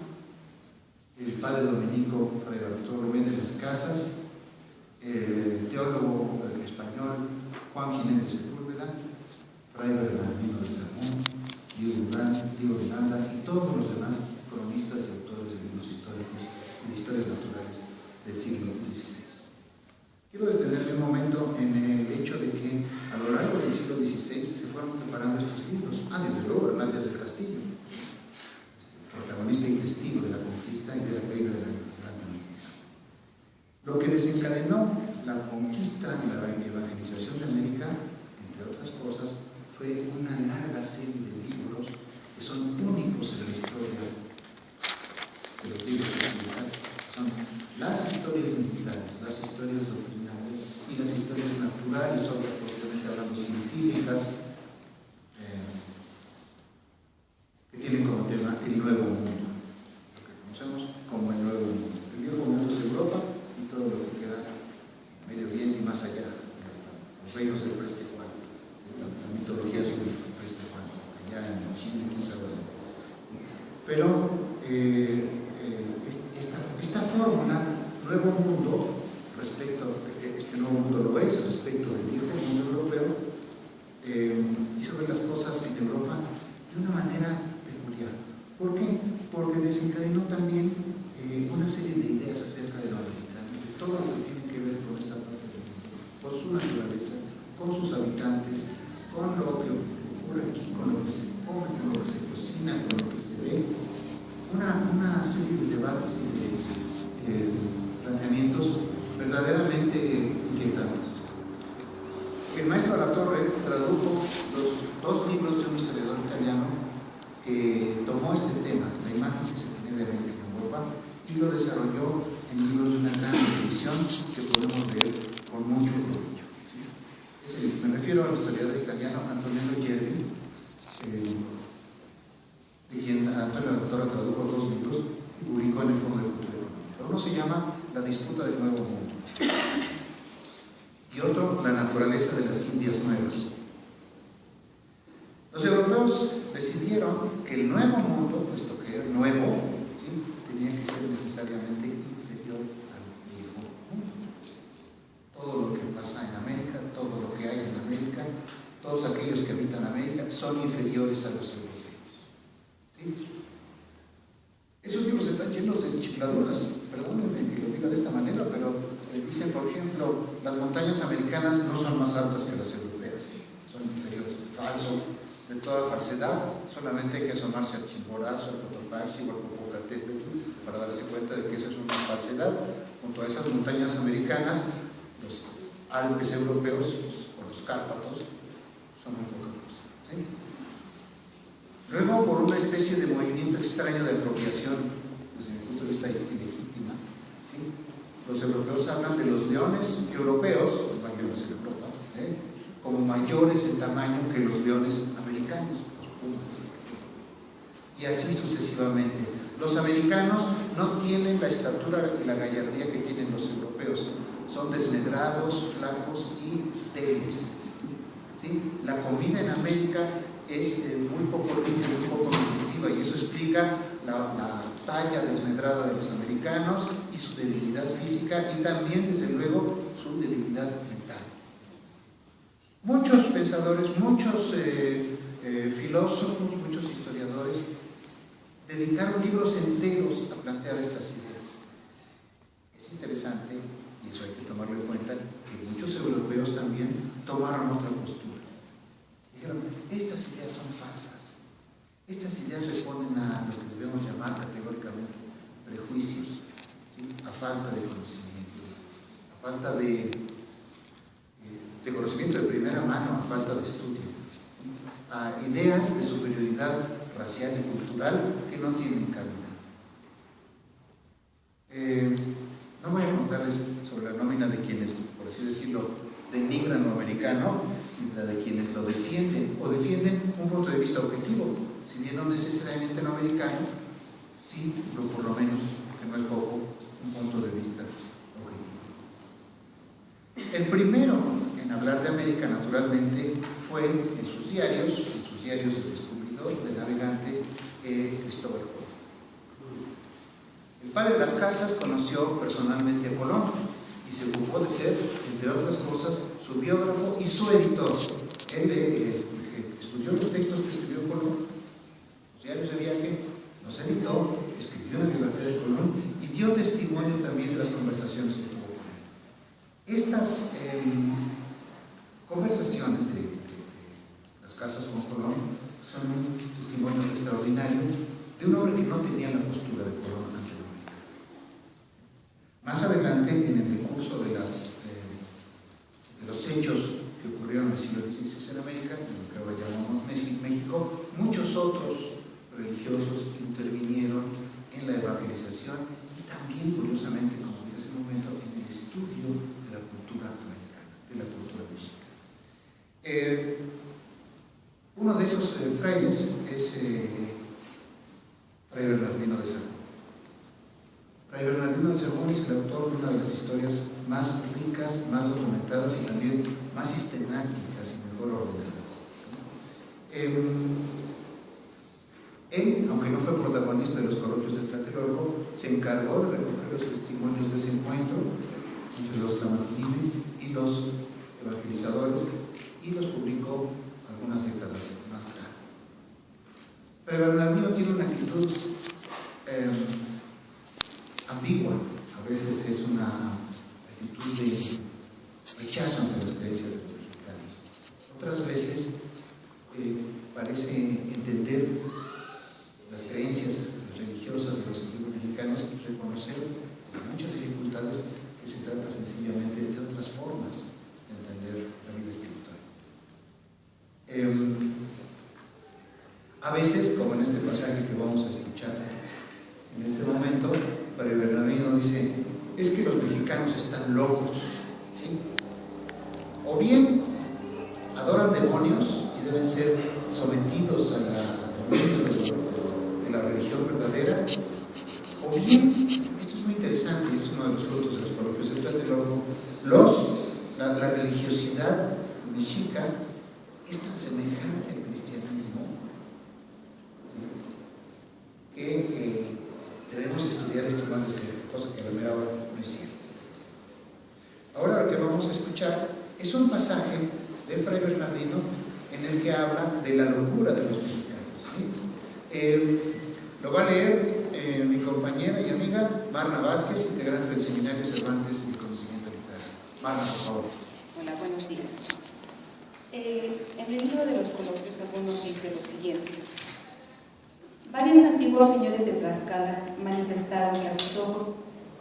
el padre dominico Fray Bartolomé de las Casas, el teólogo español Juan Ginés de Sepúlveda, Fray Bernardino de Sahagún, Diego de Landa y todos los demás cronistas y autores de libros históricos y de historias naturales del siglo XVI. Quiero detenerme un momento en el hecho de que a lo largo del siglo XVI se fueron preparando estos libros. Desde luego, Hernández del Castillo, protagonista y testigo de la conquista y de la caída de la Gran América. Lo que desencadenó la conquista y la evangelización de América, entre otras cosas, fue una larga serie de libros que son únicos en la historia de los libros occidentales. Son las historias militares, las historias doctrinales y las historias naturales, obviamente hablando científicas, que tienen como tema el Nuevo Mundo, lo que conocemos como el Nuevo Mundo. El Nuevo Mundo es Europa y todo lo que queda en Medio Oriente y más allá, los reinos del Preste Juan, la mitología sobre el Preste Juan, allá en Chile, quién sabe dónde. Pero esta fórmula, Nuevo Mundo, este Nuevo Mundo lo es respecto del viejo mundo europeo, y sobre las cosas en Europa de una manera peculiar. ¿Por qué? Porque desencadenó también una serie de ideas acerca de lo americano, de todo lo que tiene que ver con esta parte del mundo, con su naturaleza, con sus habitantes, con lo que ocurre aquí, con lo que se come, con lo que se cocina, con lo que se ve. Una serie de debates y de planteamientos verdaderamente inquietantes. El maestro Alatorre tradujo los dos libros de un historiador italiano que tomó este tema, la imagen que se tiene de América en Europa, y lo desarrolló en libros de una gran definición que podemos leer con mucho provecho. Me refiero al historiador italiano Antonello Gervi, de quien Antonio Alatorre tradujo dos libros y publicó en el Fondo de Cultura Económica. Uno se llama La disputa del Nuevo Mundo y otro, La naturaleza de las Indias Nuevas. Los europeos decidieron que el Nuevo Mundo, puesto que era nuevo, ¿sí?, tenía que ser necesariamente inferior al viejo mundo. Todo lo que pasa en América, todo lo que hay en América, todos aquellos que habitan América son inferiores a los europeos. ¿Sí? Esos libros están llenos de chifladuras, perdónenme que lo diga de esta manera, pero dicen, por ejemplo, las montañas americanas no son más altas que las europeas, son inferiores. Falso, de toda falsedad, solamente hay que asomarse al Chimborazo, al Cotopaxi o al Popocatépetl para darse cuenta de que esa es una falsedad. Junto a esas montañas americanas, los Alpes europeos o los Cárpatos son muy poca cosa, ¿sí? Luego, por una especie de movimiento extraño de apropiación, desde mi punto de vista ilegítima, ¿sí?, los europeos hablan de los leones europeos, los más leones en Europa, como mayores en tamaño que los leones americanos, los pumas. Y así sucesivamente. Los americanos no tienen la estatura y la gallardía que tienen los europeos. Son desmedrados, flacos y débiles. ¿Sí? La comida en América es muy poco rica, muy poco nutritiva, y eso explica la talla desmedrada de los americanos y su debilidad física, y también, desde luego, su debilidad mental. Muchos pensadores, muchos filósofos, muchos historiadores dedicaron libros enteros a plantear estas ideas. Es interesante, y eso hay que tomarlo en cuenta, que muchos europeos también tomaron otra postura. Dijeron, estas ideas son falsas. Estas ideas responden a lo que debemos llamar categóricamente prejuicios, ¿sí?, a falta de conocimiento, a falta de conocimiento de primera mano, a falta de estudio, ¿sí?, a ideas de superioridad racial y cultural que no tienen cabida. No voy a contarles sobre la nómina de quienes, por así decirlo, denigran lo americano y la de quienes lo defienden o defienden un punto de vista objetivo, si bien no necesariamente no americano, sí, pero por lo menos, que no es poco, un punto de vista El primero en hablar de América, naturalmente, fue en sus diarios del descubridor, del navegante Cristóbal Colón. El padre de las Casas conoció personalmente a Colón y se ocupó de ser, entre otras cosas, su biógrafo y su editor. Él estudió los textos que escribió Colón, los diarios de viaje, los editó, escribió una biografía de Colón y dio testimonio también de las conversaciones que tuvo con él. Estas conversaciones de las Casas con Colón son un testimonio extraordinario de un hombre que no tenía la postura de Colón ante la América. Más adelante, en el decurso de los hechos que ocurrieron en el siglo XVI en América, en lo que ahora llamamos México, muchos otros religiosos intervinieron en la evangelización y también, curiosamente, como dije hace un momento, en el estudio de la cultura americana, de la cultura mexicana. Uno de esos frailes es Fray Bernardino de Sahagún. Fray Bernardino de Sahagún es el autor de una de las historias más ricas, más documentadas y también más sistemáticas y mejor ordenadas. Él, aunque no fue protagonista de los coloquios de Tlatelolco, se encargó de recoger los testimonios de ese encuentro entre los Tlamatilibe y los evangelizadores y los publicó algunas décadas más tarde. Pero Bernardino tiene una actitud ambigua, a veces es una actitud de rechazo ante las creencias de los mexicanos, otras veces parece entender las creencias religiosas de los antiguos mexicanos y reconocer muchas dificultades que se trata sencillamente de otras formas de entender la vida espiritual. A veces, como en este pasaje que vamos a escuchar en este momento, Fray Bernardino dice, es que los mexicanos están locos, ¿sí? O bien adoran demonios y deben ser sometidos a la religión verdadera, o bien, esto es muy interesante y es uno de los frutos de los coloquios de Tlatelolco, la religiosidad mexica es tan semejante al cristianismo, ¿sí? Que debemos estudiar esto más de cerca, cosa que a la mera hora no es cierto. Ahora lo que vamos a escuchar es un pasaje de Fray Bernardino en el que habla de la locura de los mexicanos, ¿sí? Lo va a leer mi compañera y amiga Marna Vázquez, integrante del Seminario Cervantes y Conocimiento Literario. Marna, por favor. Hola, buenos días. En el libro de los coloquios algunos dice lo siguiente. Varios antiguos señores de Tlaxcala manifestaron que a sus ojos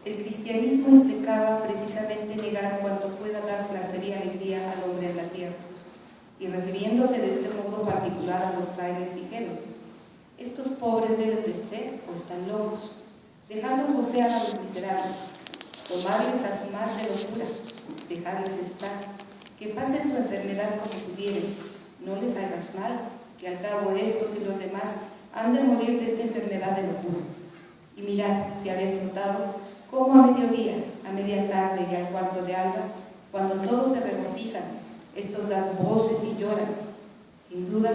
el cristianismo implicaba precisamente negar cuanto pueda dar placer y alegría al hombre en la tierra. Y refiriéndose de este modo particular a los frailes, dijeron: estos pobres deben de ser o están locos, dejarlos vocear a los miserables, tomarles a su mar de locura, dejarles estar, que pasen su enfermedad como pudieren, no les hagas mal, que al cabo estos y los demás han de morir de esta enfermedad de locura. Y mirad, si habéis notado, cómo a mediodía, a media tarde y al cuarto de alba, cuando todos se regocijan, estos dan voces y lloran. Sin duda,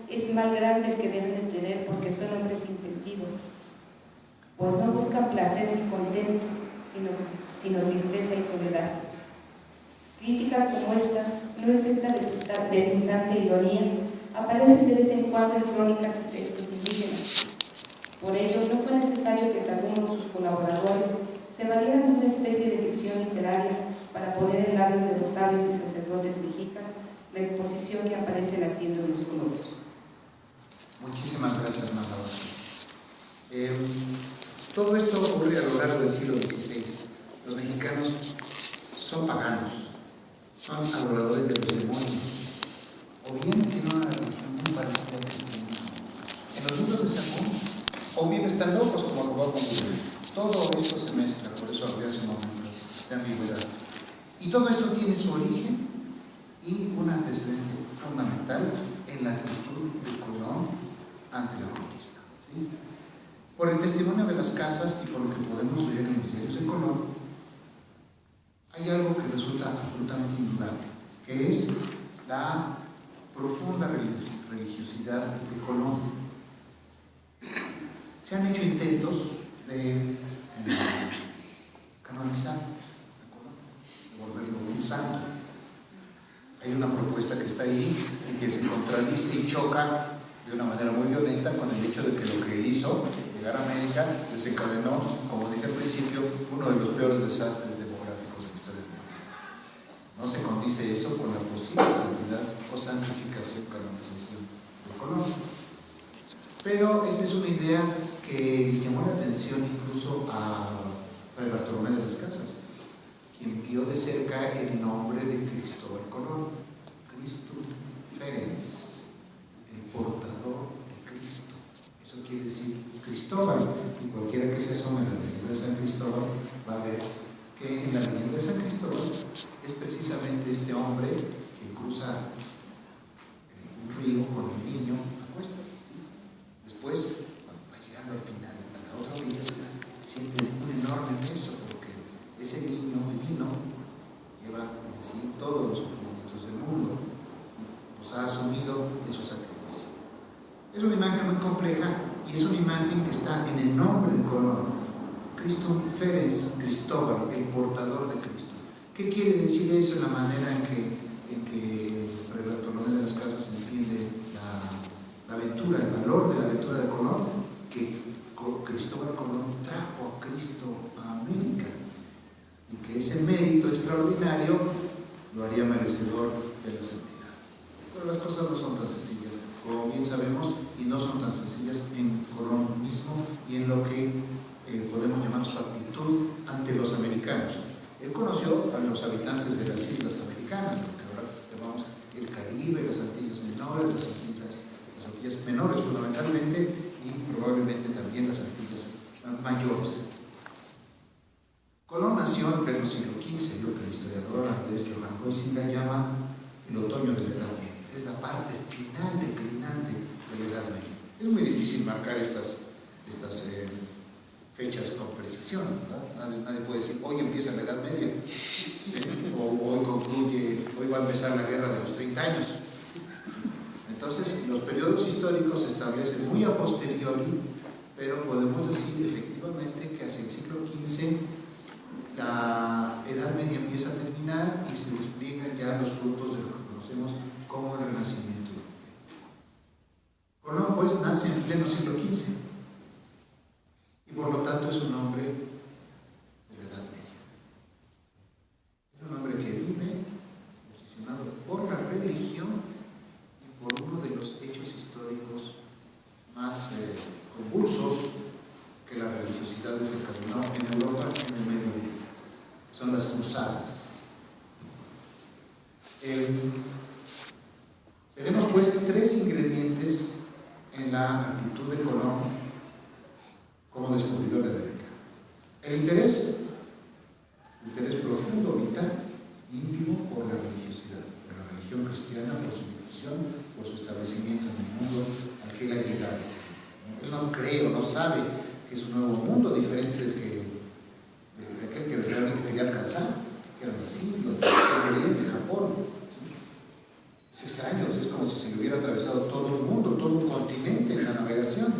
es mal grande el que deben de tener porque son hombres sin sentido, pues no buscan placer ni contento, sino tristeza y soledad. Críticas como esta, no exenta de pensante ironía, aparecen de vez en cuando en crónicas y textos indígenas. Por ello, no fue necesario que Sahagún o sus colaboradores se valieran de una especie de ficción literaria para poner en labios de los sabios y sacerdotes mexicas la exposición que aparecen haciendo en los coloquios. Muchísimas gracias, Marta. Todo esto ocurre a lo largo del siglo XVI. Los mexicanos son paganos, son adoradores de los demonios, o bien tienen una religión muy parecida al cristianismo. En los libros de Sahagún, o bien están locos, como lo vamos a ver. Todo esto se mezcla, por eso habría ese momento de ambigüedad. Y todo esto tiene su origen y un antecedente fundamental en la actitud de Colón ante la conquista, ¿sí? Por el testimonio de las casas y por lo que podemos leer en los diarios de Colón, hay algo que resulta absolutamente canonizar a Colón, volverlo un santo. Hay una propuesta que está ahí y que se contradice y choca de una manera muy violenta con el hecho de que lo que él hizo, llegar a América, desencadenó, como dije al principio, uno de los peores desastres demográficos en la historia del mundo. No se condice eso con la posible santidad o santificación, canonización de Colón. Pero esta es una idea que llamó la atención incluso a Fray Bartolomé de las Casas, quien vio de cerca el nombre de Cristóbal Colón, Christum Ferens, el portador de Cristo. Eso quiere decir Cristóbal, y cualquiera que se asome a la leyenda de San Cristóbal va a ver que en la leyenda de San Cristóbal es precisamente este hombre que cruza un río con el niño a cuestas. Después, cuando va llegando al final, a la otra orilla, siente un enorme peso, porque ese niño divino lleva en sí todos los sufrimientos del mundo, los ha asumido en su sacrificio. Es una imagen muy compleja y es una imagen que está en el nombre de Colón, Christum Ferens, Cristóbal, el portador de Cristo. ¿Qué quiere decir eso en la manera en que Fray Bartolomé de las Casas entiende la aventura, el valor de la aventura de Colón? Que Cristóbal Colón trajo a Cristo a América y que ese mérito extraordinario lo haría merecedor de la santidad. Pero las cosas no son tan sencillas, como bien sabemos, y no son tan sencillas en Colón mismo y en lo que podemos llamar su actitud ante los americanos. Él conoció a los habitantes de las islas americanas, lo que ahora llamamos el Caribe, las Antillas Menores, las Antillas Menores fundamentalmente, y probablemente también las Antillas Mayores. Colón nació en pleno siglo XV, lo que el historiador holandés Johan Huizinga llama el otoño de la Edad Media. Es la parte final declinante de la Edad Media. Es muy difícil marcar estas fechas con precisión, ¿verdad? Nadie puede decir, hoy empieza la Edad Media, o hoy concluye, hoy va a empezar la guerra de los 30 años. Entonces, los periodos históricos se establecen muy a posteriori, pero podemos decir efectivamente que hacia el siglo XV la Edad Media empieza a terminar y se despliegan ya los frutos de lo que conocemos como el Renacimiento. Colón, pues, nace en pleno siglo XV y por lo tanto es un hombre de la Edad Media. Es un hombre que vive posicionado por la religión y por uno de los hechos históricos más convulsos que la religiosidad desencadenó en Europa en el Medio Oriente. Son las cruzadas. Tenemos pues tres ingredientes en la actitud de Colón como descubridor de América. El interés profundo, vital, íntimo por la religiosidad, por la religión cristiana, por su difusión, por su establecimiento en el mundo al que él ha llegado. Él no cree o no sabe que es un nuevo mundo diferente de aquel que realmente quería alcanzar, que eran las islas, el Oriente, Japón. ¿Sí? Es extraño, es como si se le hubiera atravesado todo el mundo, todo un continente en la navegación.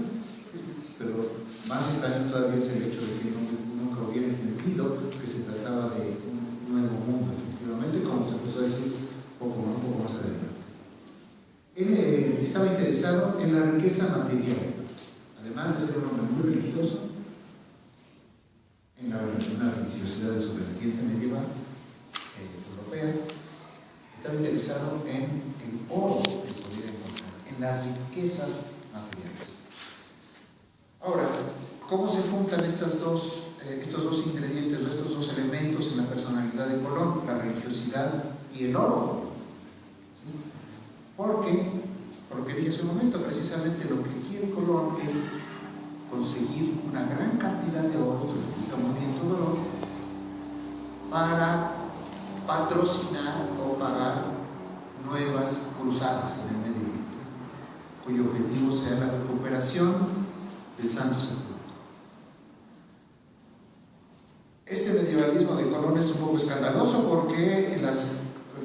Pero más extraño todavía es el hecho de que nunca hubiera entendido que se trataba de un nuevo mundo, efectivamente, como se empezó a decir poco más adelante. Él estaba interesado en la riqueza material, además de ser un hombre muy religioso, en una religiosidad de su vertiente medieval europea. Estaba interesado en el oro que podía encontrar, en las riquezas materiales. Ahora, ¿cómo se juntan estos dos ingredientes, estos dos elementos en la personalidad de Colón? La religiosidad y el oro. ¿Sí? Porque dije hace un momento, precisamente lo que quiere Colón es conseguir una gran cantidad de oro, muy bien todo el oro, para patrocinar o pagar nuevas cruzadas en el Medio Oriente, cuyo objetivo sea la recuperación del Santo Sepulcro. Este medievalismo de Colón es un poco escandaloso porque las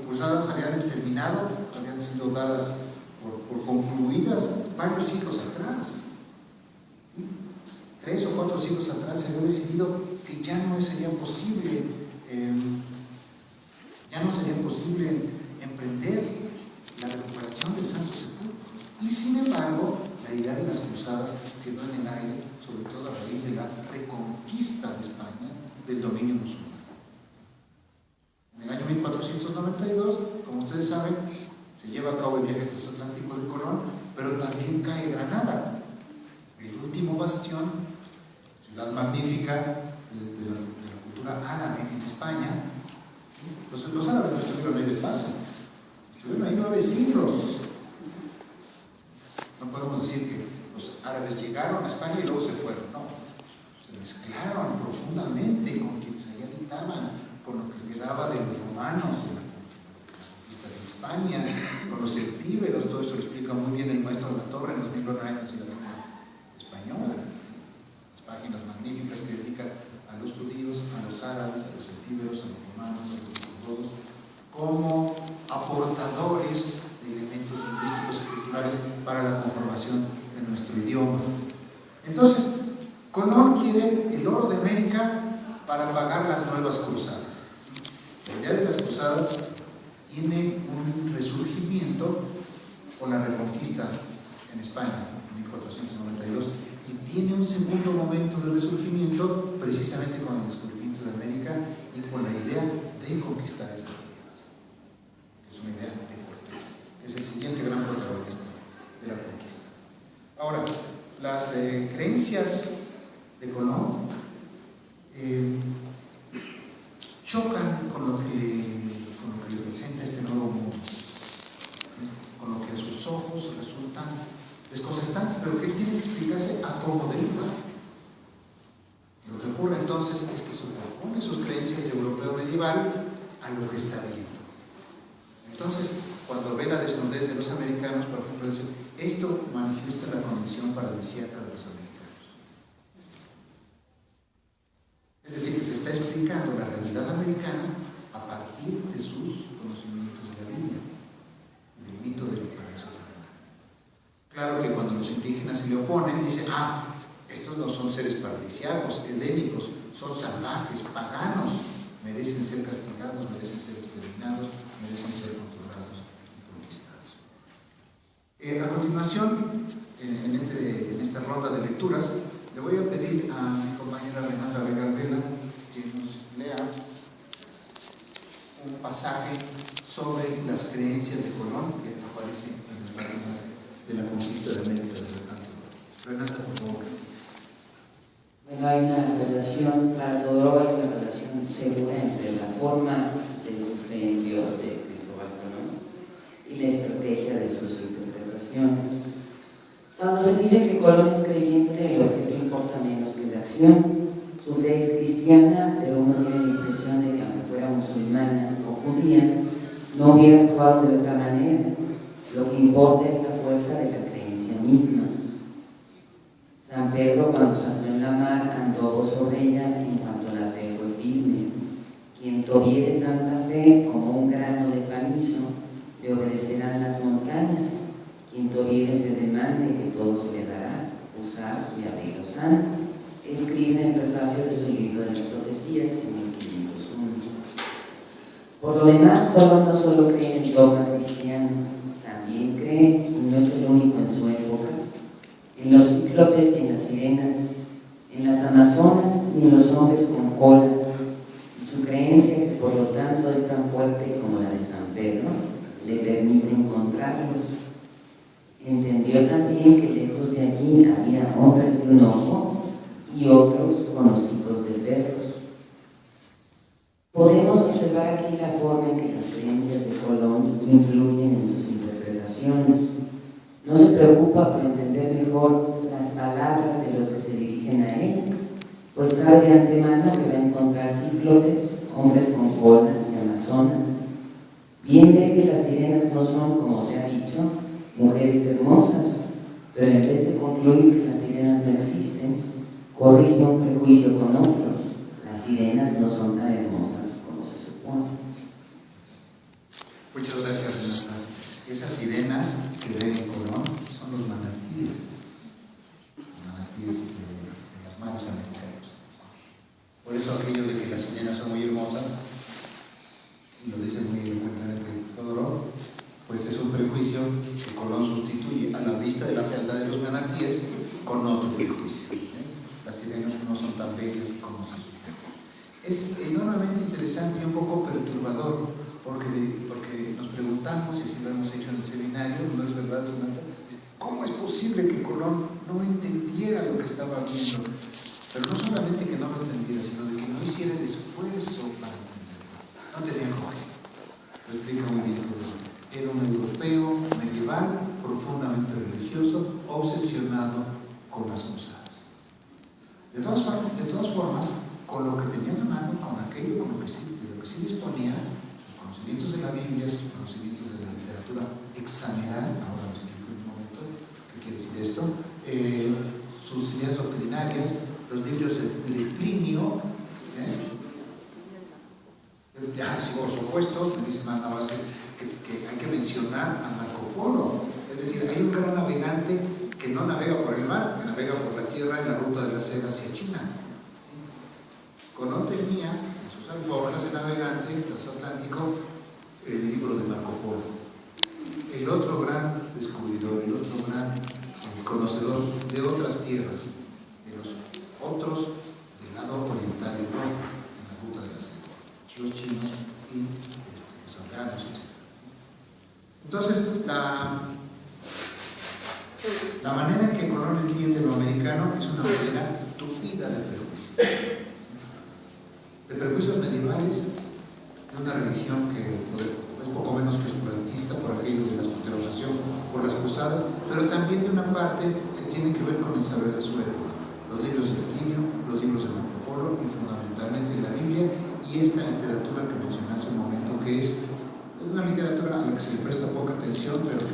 cruzadas habían terminado, habían sido dadas por concluidas varios siglos atrás. ¿Sí? 3 o 4 siglos atrás se había decidido que ya no sería posible emprender la recuperación del Santo Sepulcro. Y sin embargo, la idea de las cruzadas quedó en el aire, sobre todo a raíz de la reconquista de España del dominio musulmán. En el año 1492, como ustedes saben, se lleva a cabo el viaje transatlántico de Colón, pero también cae Granada, el último bastión, ciudad magnífica de la cultura árabe en España. Los árabes no estuvieron ahí de paso, estuvieron ahí 9 siglos. No podemos decir que los árabes llegaron a España y luego se fueron, no. Se mezclaron profundamente con quienes allá habitaban, con lo que quedaba de los romanos, de la conquista de España, con los celtíberos. Todo esto lo explica muy bien el maestro de la Torre en los 1000 años de la lengua española. Las páginas magníficas que dedica a los judíos, a los árabes, a los celtíberos, a los romanos, a los visigodos, como aportadores de elementos lingüísticos y culturales para la conformación de nuestro idioma. Entonces, Colón quiere el oro de América para pagar las nuevas cruzadas. La idea de las cruzadas tiene un resurgimiento con la reconquista en España en 1492 y tiene un segundo momento de resurgimiento precisamente con el descubrimiento de América y con la idea de conquistar esas tierras. Es una idea de Cortés, que es el siguiente gran protagonista de la conquista. Ahora, las creencias de Colón chocan con lo que representa este nuevo mundo, ¿sí? Con lo que a sus ojos resulta desconcertante, pero que tiene que explicarse a cómo del lugar. Lo que ocurre entonces es que superpone sus creencias de europeo medieval a lo que está viendo. Entonces, cuando ve la desnudez de los americanos, por ejemplo, dice, esto manifiesta la condición paradisíaca de los americanos. Es decir, que se está explicando la realidad americana a partir de sus conocimientos de la Biblia y del mito de los paraísos terrenales. Claro que cuando los indígenas se le oponen, dicen, estos no son seres paradisíacos, helénicos, son salvajes, paganos, merecen ser castigados, merecen ser exterminados, merecen ser controlados y conquistados. A continuación, en esta ronda de lecturas, le voy a pedir a mi compañera Renata Vega Vela que nos lea un pasaje sobre las creencias de Colón que aparece en las páginas de la conquista de América del Norte. Renata, por favor. Bueno, hay una relación, para todo hay una relación segura entre la forma de su fe en Dios de Cristóbal Colón y la estrategia de sus interpretaciones. Cuando se dice que Colón es creyente, el objeto importa menos que la acción. Su fe es cristiana, pero uno tiene la impresión de que aunque fuera musulmana o judía, no hubiera actuado de otra manera. Lo que importa es la fuerza de la creencia misma. San Pedro, cuando saltó en la mar, andó sobre ella en cuanto la fe fue firme. Quien tuviere tanta fe como un grano de panizo, le obedecerán las montañas. Quien tuviere fe demande que todo se le dará, usar y abrir los santos. Escribe en el prefacio de su libro de las profecías en 1501. Por lo demás, Colón no solo cree en el dogma cristiano, también cree, y no es el único en su época, en los cíclopes y en las sirenas, en las amazonas y en los hombres con cola, y su creencia, que por lo tanto es tan fuerte como la de San Pedro, le permite encontrarlos. Entendió también que lejos de allí había hombres de un ojo y otros con los hijos de perros. Podemos observar aquí la forma en que las creencias de Colón influyen en sus interpretaciones. No se preocupa por entender mejor las palabras de los que se dirigen a él, pues sabe de antemano que va a encontrar cíclopes, hombres con cola y amazonas. Bien ve que las sirenas no son, como se ha dicho, mujeres hermosas, pero en vez de concluir que las sirenas no existen, corrige un prejuicio con otros. Las sirenas no son tan hermosas como se supone. Muchas gracias, Renata. Esas sirenas que ven en Colón son los manatíes de las aquello de que las sirenas son muy hermosas, y lo dice muy elocuentemente Todorov, pues es un prejuicio que Colón sustituye a la vista de la fealdad de los manatíes con otro prejuicio. Las sirenas no son tan bellas como se supone. Es enormemente interesante y un poco perturbador, porque nos preguntamos, y así lo hemos hecho en el seminario, ¿no es verdad, Jonathan? ¿Cómo es posible que Colón no entendiera lo que estaba viendo? Pero no solamente que no lo entendiera, sino de que no hiciera el esfuerzo para entenderlo. No tenía coger. Lo explica muy bien todo esto. Era un europeo medieval, profundamente religioso, obsesionado con las cruzadas. De todas formas, con lo que tenía en la mano, con aquello de lo que sí disponía, sus conocimientos de la Biblia, sus conocimientos de la literatura hexameral, ahora os explico en un momento qué quiere decir esto, sus ideas doctrinarias, los libros de Plinio, sí, por supuesto, me dice Marta Vázquez, que hay que mencionar a Marco Polo. Es decir, hay un gran navegante que no navega por el mar, que navega por la tierra en la ruta de la seda hacia China. ¿Sí? Colón tenía en sus alforjas de navegante transatlántico el libro de Marco Polo. El otro gran descubridor, el otro gran conocedor de otras tierras, de los otros del lado oriental de Europa, en la ruta de la seda, los chinos y los afganos, etc. Entonces, la manera en que Colón entiende lo americano es una manera tupida de prejuicios medievales, de una religión que es poco menos que oscurantista por aquello de la obsesión por las cruzadas, pero también de una parte que tiene que ver con el saber de su época, los libros de Plinio, los libros de Marco Polo y fundamentalmente la Biblia y esta literatura que mencioné hace un momento, que es una literatura a la que se le presta poca atención, pero de la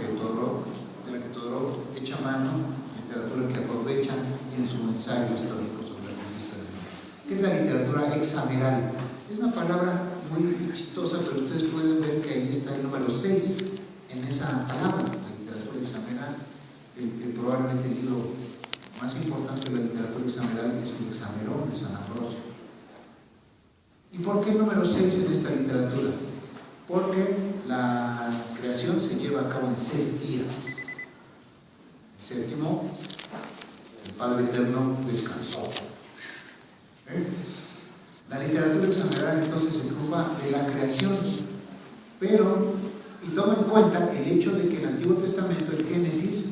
que Todorov echa mano, literatura que aprovecha en su ensayo histórico sobre la conquista de América. ¿Qué es la literatura hexameral? Es una palabra muy chistosa, pero ustedes pueden ver que ahí está el número 6 en esa palabra, la literatura hexameral. Probablemente el libro más importante de la literatura hexameral es el Hexamerón de San Ambrosio. ¿Y por qué el número 6 en esta literatura? Porque la creación se lleva a cabo en 6 días. El séptimo, el Padre Eterno descansó. La literatura hexameral entonces se ocupa de la creación, pero, y toma en cuenta el hecho de que el Antiguo Testamento, el Génesis,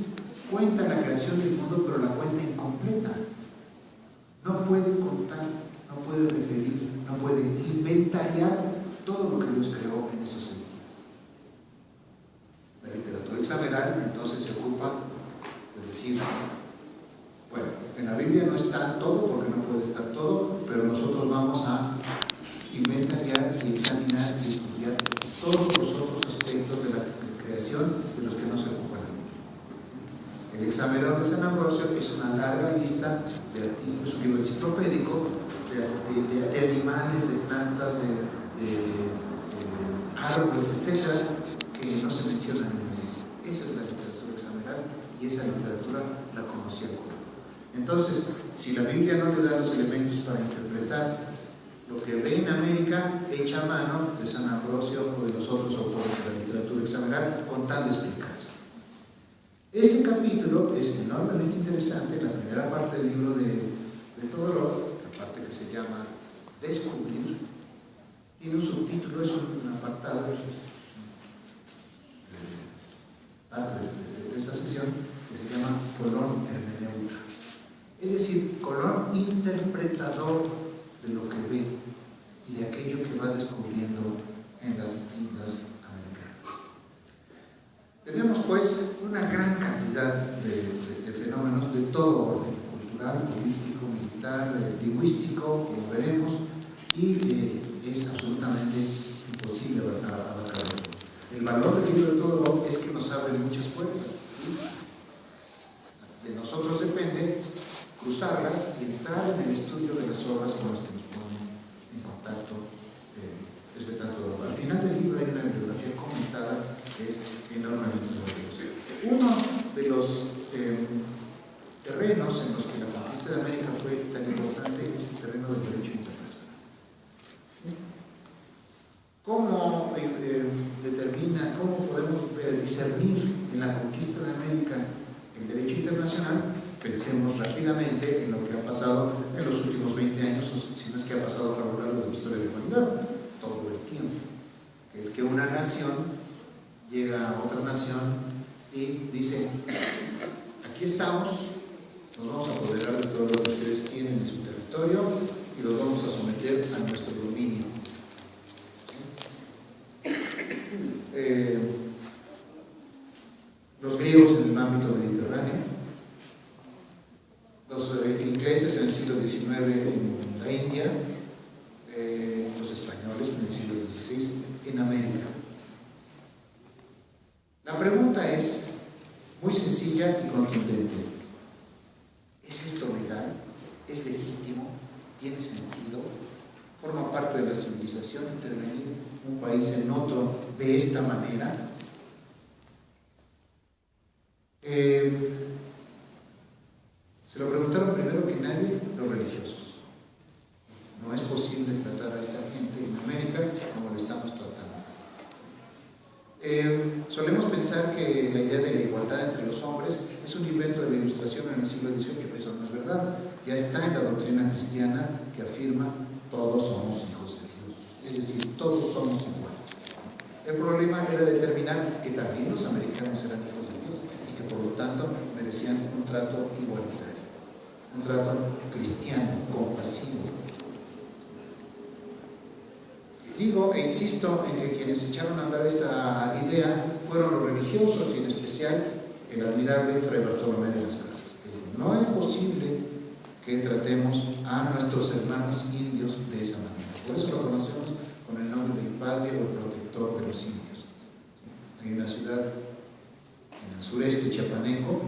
cuenta la creación del mundo, pero la cuenta incompleta. No puede contar, no puede referir, no puede inventariar todo lo que Dios creó en esos 6 días. La literatura hexameral entonces se ocupa de decir, bueno, en la Biblia no está todo porque no puede estar todo, pero nosotros vamos a inventariar y examinar y estudiar todos los otros aspectos de la creación de los que no se ocupan. El Hexamerón de San Ambrosio es una larga lista de artículos, es un libro enciclopédico de animales, de plantas, de árboles, etcétera, que no se mencionan en el libro. Esa es la literatura hexameral y esa literatura la conocía Colón. Entonces, si la Biblia no le da los elementos para interpretar lo que ve en América, echa mano de San Ambrosio o de los otros autores de la literatura hexameral con tal de explicarse. Este capítulo es enormemente interesante. La primera parte del libro de Todorov, la parte que se llama Descubrir, tiene un subtítulo, es un apartado, parte de esta sección, que se llama Colón hermeneuta. Es decir, Colón interpretador de lo que ve y de aquello que va descubriendo en las islas americanas. Tenemos pues una gran cantidad de fenómenos de todo orden, cultural, político, militar, lingüístico, como veremos, y es absolutamente imposible abarcarlo. El valor del libro de Todorov es que nos abre muchas puertas, ¿sí? De nosotros depende cruzarlas y entrar en el estudio de las obras con las que nos ponen en contacto Todorov. Al final del libro hay una bibliografía comentada que es enormemente valiosa. Uno de los terrenos en los que la conquista de América fue tan importante es el terreno del derecho internacional. discernir en la conquista de América el derecho internacional, pensemos rápidamente en lo que ha pasado en los últimos 20 años, si no es que ha pasado a lo largo de la historia de la humanidad, todo el tiempo. Que es que una nación llega a otra nación y dice, aquí estamos, nos vamos a apoderar de todo lo que ustedes tienen en su territorio y los vamos a someter a nuestro dominio. Los griegos en el ámbito mediterráneo, los ingleses en el siglo XIX en la India, los españoles en el siglo XVI en América. La pregunta es muy sencilla y contundente. ¿Es esto legal? ¿Es legítimo? ¿Tiene sentido? ¿Forma parte de la civilización intervenir un país en otro de esta manera? Se lo preguntaron primero que nadie los religiosos. No es posible tratar a esta gente en América como lo estamos tratando. Solemos pensar que la idea de la igualdad entre los hombres es un invento de la Ilustración en el siglo XVIII, eso no es verdad. Ya está en la doctrina cristiana que afirma todos somos hijos de Dios, es decir, todos somos iguales. El problema era determinar que también los americanos eran hijos de Dios y que por lo tanto merecían un trato igualitario, un trato cristiano, compasivo. Digo e insisto en que quienes echaron a andar esta idea fueron los religiosos y en especial el admirable Fray Bartolomé de las Casas. No es posible que tratemos a nuestros hermanos indios de esa manera. Por eso lo conocemos con el nombre del Padre o el Protector de los Indios. Hay una ciudad en el sureste chiapaneco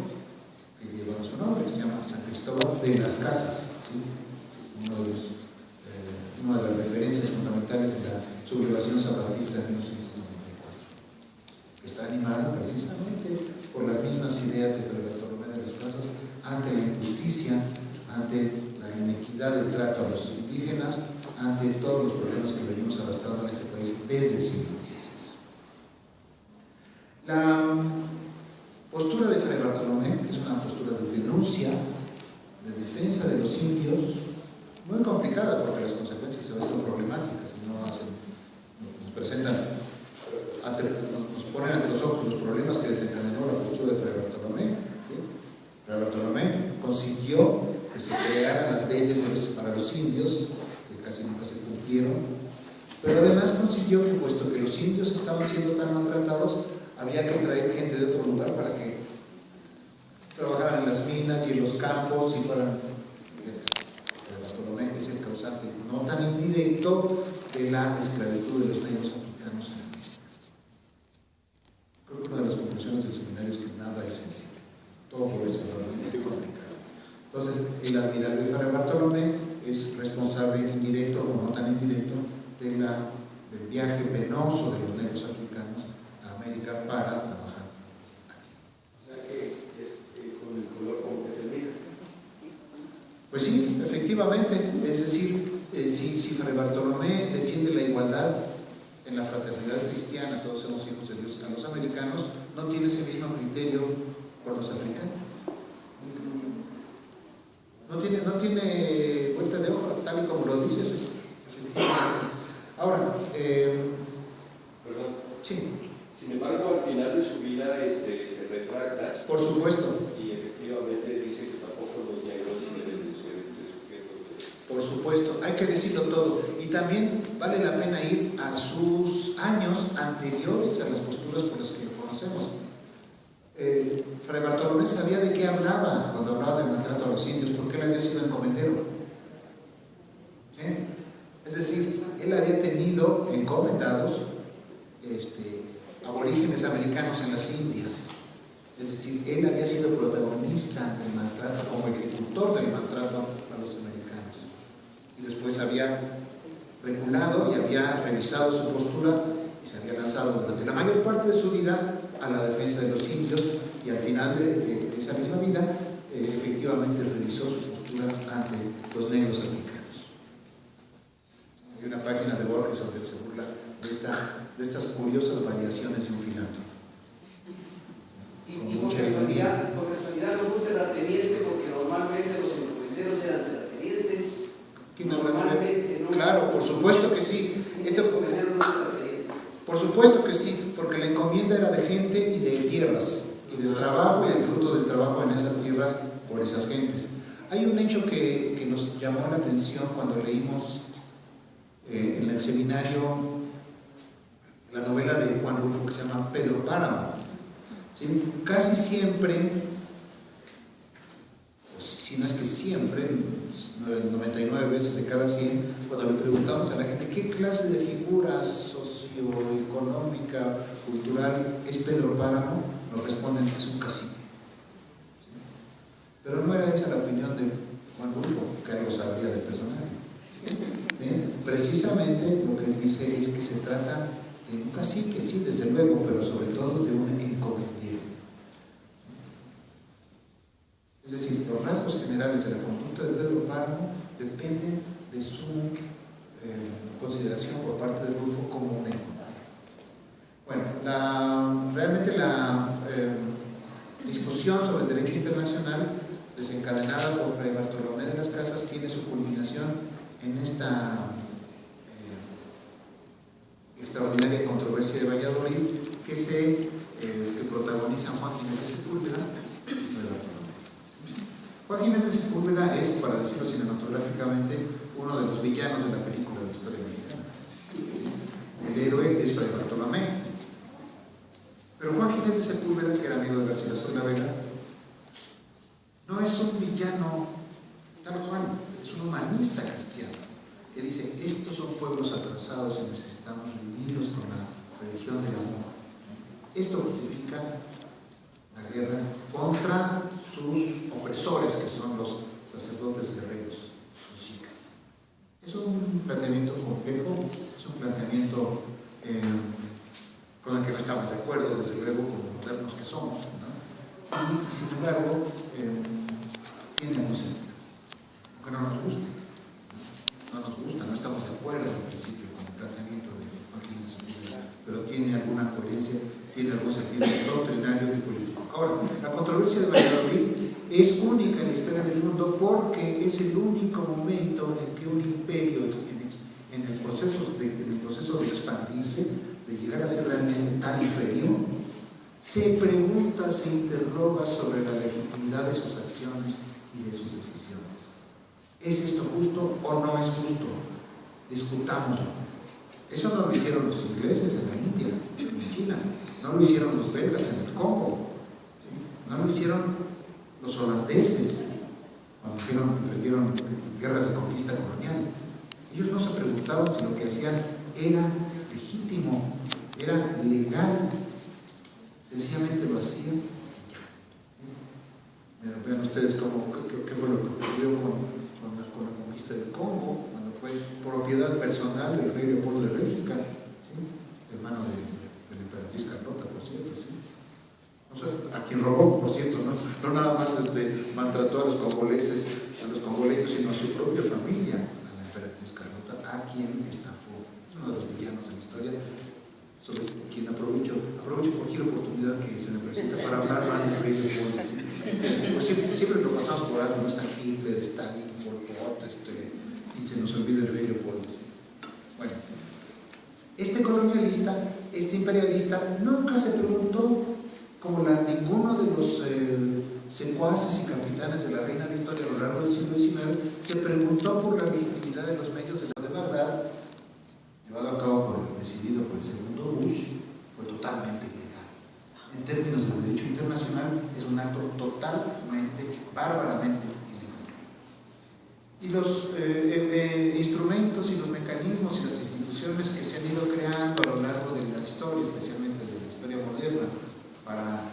que lleva su nombre, se llama San Cristóbal de las Casas, ¿sí? Una de las referencias fundamentales de la sublevación zapatista de 1994, que está animada precisamente por las mismas ideas de Fray Bartolomé de las Casas ante la injusticia, ante la inequidad del trato a los indígenas, ante todos los problemas que venimos arrastrando en este país desde el siglo XVI. La postura de Fray Bartolomé, que es una postura de denuncia, de defensa de los indios, muy complicada porque las consecuencias a veces son problemáticas y nos presentan, nos ponen ante los ojos los problemas que desencadenó la postura de Fray Bartolomé. ¿Sí? Fray Bartolomé consiguió que se crearan las leyes para los indios, que casi nunca se cumplieron, pero además consiguió que, puesto que los indios estaban siendo tan maltratados, había que traer gente de otro lugar para que trabajaran en las minas y en los campos y fueran. Bartolomé es el causante no tan indirecto de la esclavitud de los negros africanos en América. Creo que una de las conclusiones del seminario es que nada es sencillo, todo por eso es realmente complicado. Entonces, el admirable Fray Bartolomé es responsable indirecto o no tan indirecto del viaje penoso de los negros africanos a América para trabajar aquí. O sea que es con el color como que se mira. Pues sí, efectivamente, es decir, si Fray Bartolomé defiende la igualdad en la fraternidad cristiana, todos somos hijos de Dios, a los americanos, no tiene ese mismo criterio por los africanos. No tiene vuelta de hoja, tal y como lo dices. Ahora, Perdón. sí. Sin embargo, al final de su vida se retracta. Por supuesto. Y efectivamente dice que tampoco los negros deben de ser sujetos. Por supuesto, hay que decirlo todo. Y también vale la pena ir a sus años anteriores a las posturas por las que lo conocemos. Fray Bartolomé sabía de qué hablaba cuando hablaba del maltrato a los indios, porque él había sido encomendero. ¿Sí? Es decir, él había tenido encomendados aborígenes americanos en las Indias. Es decir, él había sido protagonista del maltrato, como ejecutor del maltrato a los americanos. Y después había reculado y había revisado su postura y se había lanzado durante la mayor parte de su vida a la defensa de los indios, y al final de esa misma vida efectivamente revisó su postura ante los negros americanos. Hay una página de Borges donde se burla de estas curiosas variaciones de un filántropo. supuesto que sí. Por supuesto que sí, porque la encomienda era de gente y de tierras, y del trabajo y el fruto del trabajo en esas tierras por esas gentes. Hay un hecho que nos llamó la atención cuando leímos en el seminario la novela de Juan Rulfo que se llama Pedro Páramo. ¿Sí? Casi siempre, si no es que siempre, 99 veces de cada 100, cuando le preguntamos a la gente qué clase de figura socioeconómica, cultural es Pedro Páramo, nos responden que es un cacique. ¿Sí? Pero no era esa la opinión de Juan Rulfo, que algo sabría del personaje. ¿Sí? Precisamente lo que él dice es que se trata de un cacique, sí, desde luego, pero sobre todo de un encomendiero. Es decir, los rasgos generales de la conducta de Pedro Páramo dependen de su consideración por parte del grupo como un encomendiero. Bueno, realmente la discusión sobre el derecho internacional desencadenada por Fray Bartolomé de las Casas tiene su culminación en esta extraordinaria controversia de Valladolid que protagonizan Juan Ginés de Sepúlveda y Fray Bartolomé. Juan Ginés de Sepúlveda es, para decirlo cinematográficamente, uno de los villanos de la película de la historia mexicana. El héroe es Fray Bartolomé. Pero Juan Ginés de Sepúlveda, que era amigo de Garcilaso de la Vega, no es un villano tal cual, es un humanista cristiano, que dice, estos son pueblos atrasados y necesitamos redimirlos con la religión del amor. Esto justifica la guerra contra sus opresores, que son los sacerdotes guerreros, los chicas. Es un planteamiento complejo, es un planteamiento con el que no estamos de acuerdo, desde luego, como modernos que somos, ¿no? Y sin embargo, tiene algún sentido, aunque no nos guste. No estamos de acuerdo en principio con el planteamiento de Joaquín de Sepúlveda, pero tiene alguna coherencia, tiene algún sentido doctrinario y político. Ahora, la controversia de Valladolid es única en la historia del mundo porque es el único momento en que un imperio, en el proceso de expandirse, de llegar a ser realmente tal imperio, se pregunta, se interroga sobre la legitimidad de sus acciones y de sus decisiones. ¿Es esto justo o no es justo? Discutámoslo. Eso no lo hicieron los ingleses en la India, en China, no lo hicieron los belgas en el Congo, ¿sí? No lo hicieron los holandeses cuando emprendieron guerras de conquista colonial. Ellos no se preguntaban si lo que hacían era legítimo, era legal, sencillamente lo hacían y ya. Vean ustedes qué fue lo que ocurrió con la conquista del Congo, cuando fue propiedad personal del rey Leopoldo de Bélgica, ¿sí? Hermano de la emperatriz Carlota, por cierto, ¿sí? No sé, a quien robó, por cierto, no nada más maltrató a los congoleños, sino a su propia familia, a la emperatriz Carlota, a quien estafó. Es uno de los villanos de la historia, sobre quien aprovecho cualquier oportunidad que se me presenta para hablar mal del rey Leopoldo. Pues siempre lo pasamos por alto, no está Hitler, Stalin, Pol Pot, y se nos olvida el rey Leopoldo. Bueno, este colonialista, este imperialista, nunca se preguntó, como ninguno de los secuaces y capitanes de la reina Victoria a lo largo del siglo XIX, se preguntó por la legitimidad de los medios de Bagdad, llevado a cabo decidido por el segundo Bush, fue totalmente ilegal. En términos del derecho internacional, es un acto totalmente, bárbaramente ilegal. Y los instrumentos y los mecanismos y las instituciones que se han ido creando a lo largo de la historia, especialmente de la historia moderna, para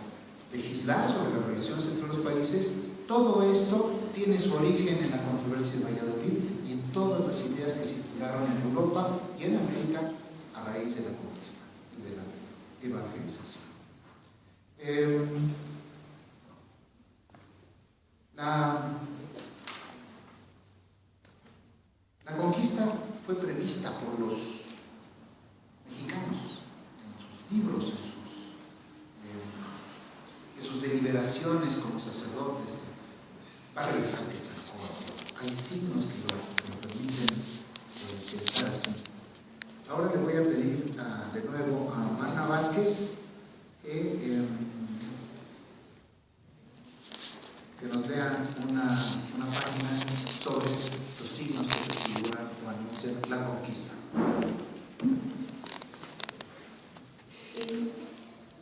legislar sobre las relaciones entre los países, todo esto tiene su origen en la controversia de Valladolid y en todas las ideas que circularon en Europa y en América a raíz de la conquista y de la evangelización. La conquista fue prevista por los mexicanos en sus libros, en sus deliberaciones como sacerdotes. Va a regresar Quetzalcóatl. Hay signos que lo permiten estar así. de nuevo a Marna Vázquez, que nos lea una página sobre los signos que prefiguran o anuncian la conquista.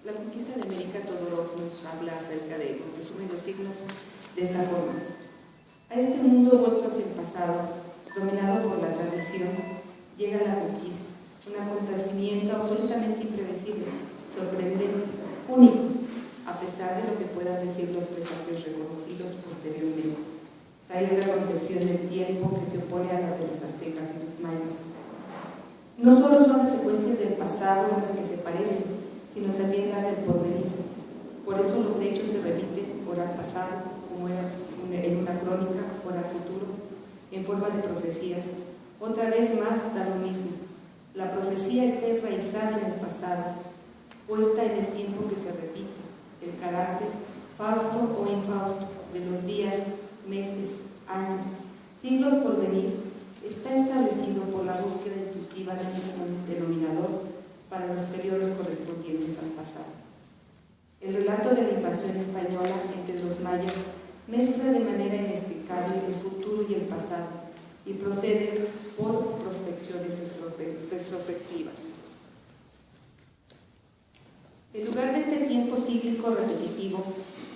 La conquista de América, Todorov nos habla acerca de, resumen los signos de esta forma. A este mundo vuelto hacia el pasado, dominado por la tradición, llega la conquista, un acontecimiento absolutamente imprevisible, sorprendente, único, a pesar de lo que puedan decir los presagios reconocidos posteriormente. Hay una concepción del tiempo que se opone a la de los aztecas y los mayas. No solo son las secuencias del pasado las que se parecen, sino también las del porvenir. Por eso los hechos se remiten por al pasado, como en una crónica, por al futuro, en forma de profecías. Otra vez más da lo mismo. La profecía está enraizada en el pasado, puesta en el tiempo que se repite, el carácter fausto o infausto de los días, meses, años, siglos por venir, está establecido por la búsqueda intuitiva de un denominador para los periodos correspondientes al pasado. El relato de la invasión española entre los mayas mezcla de manera inexplicable el futuro y el pasado y procede por prospecciones retrospectivas. En lugar de este tiempo cíclico repetitivo,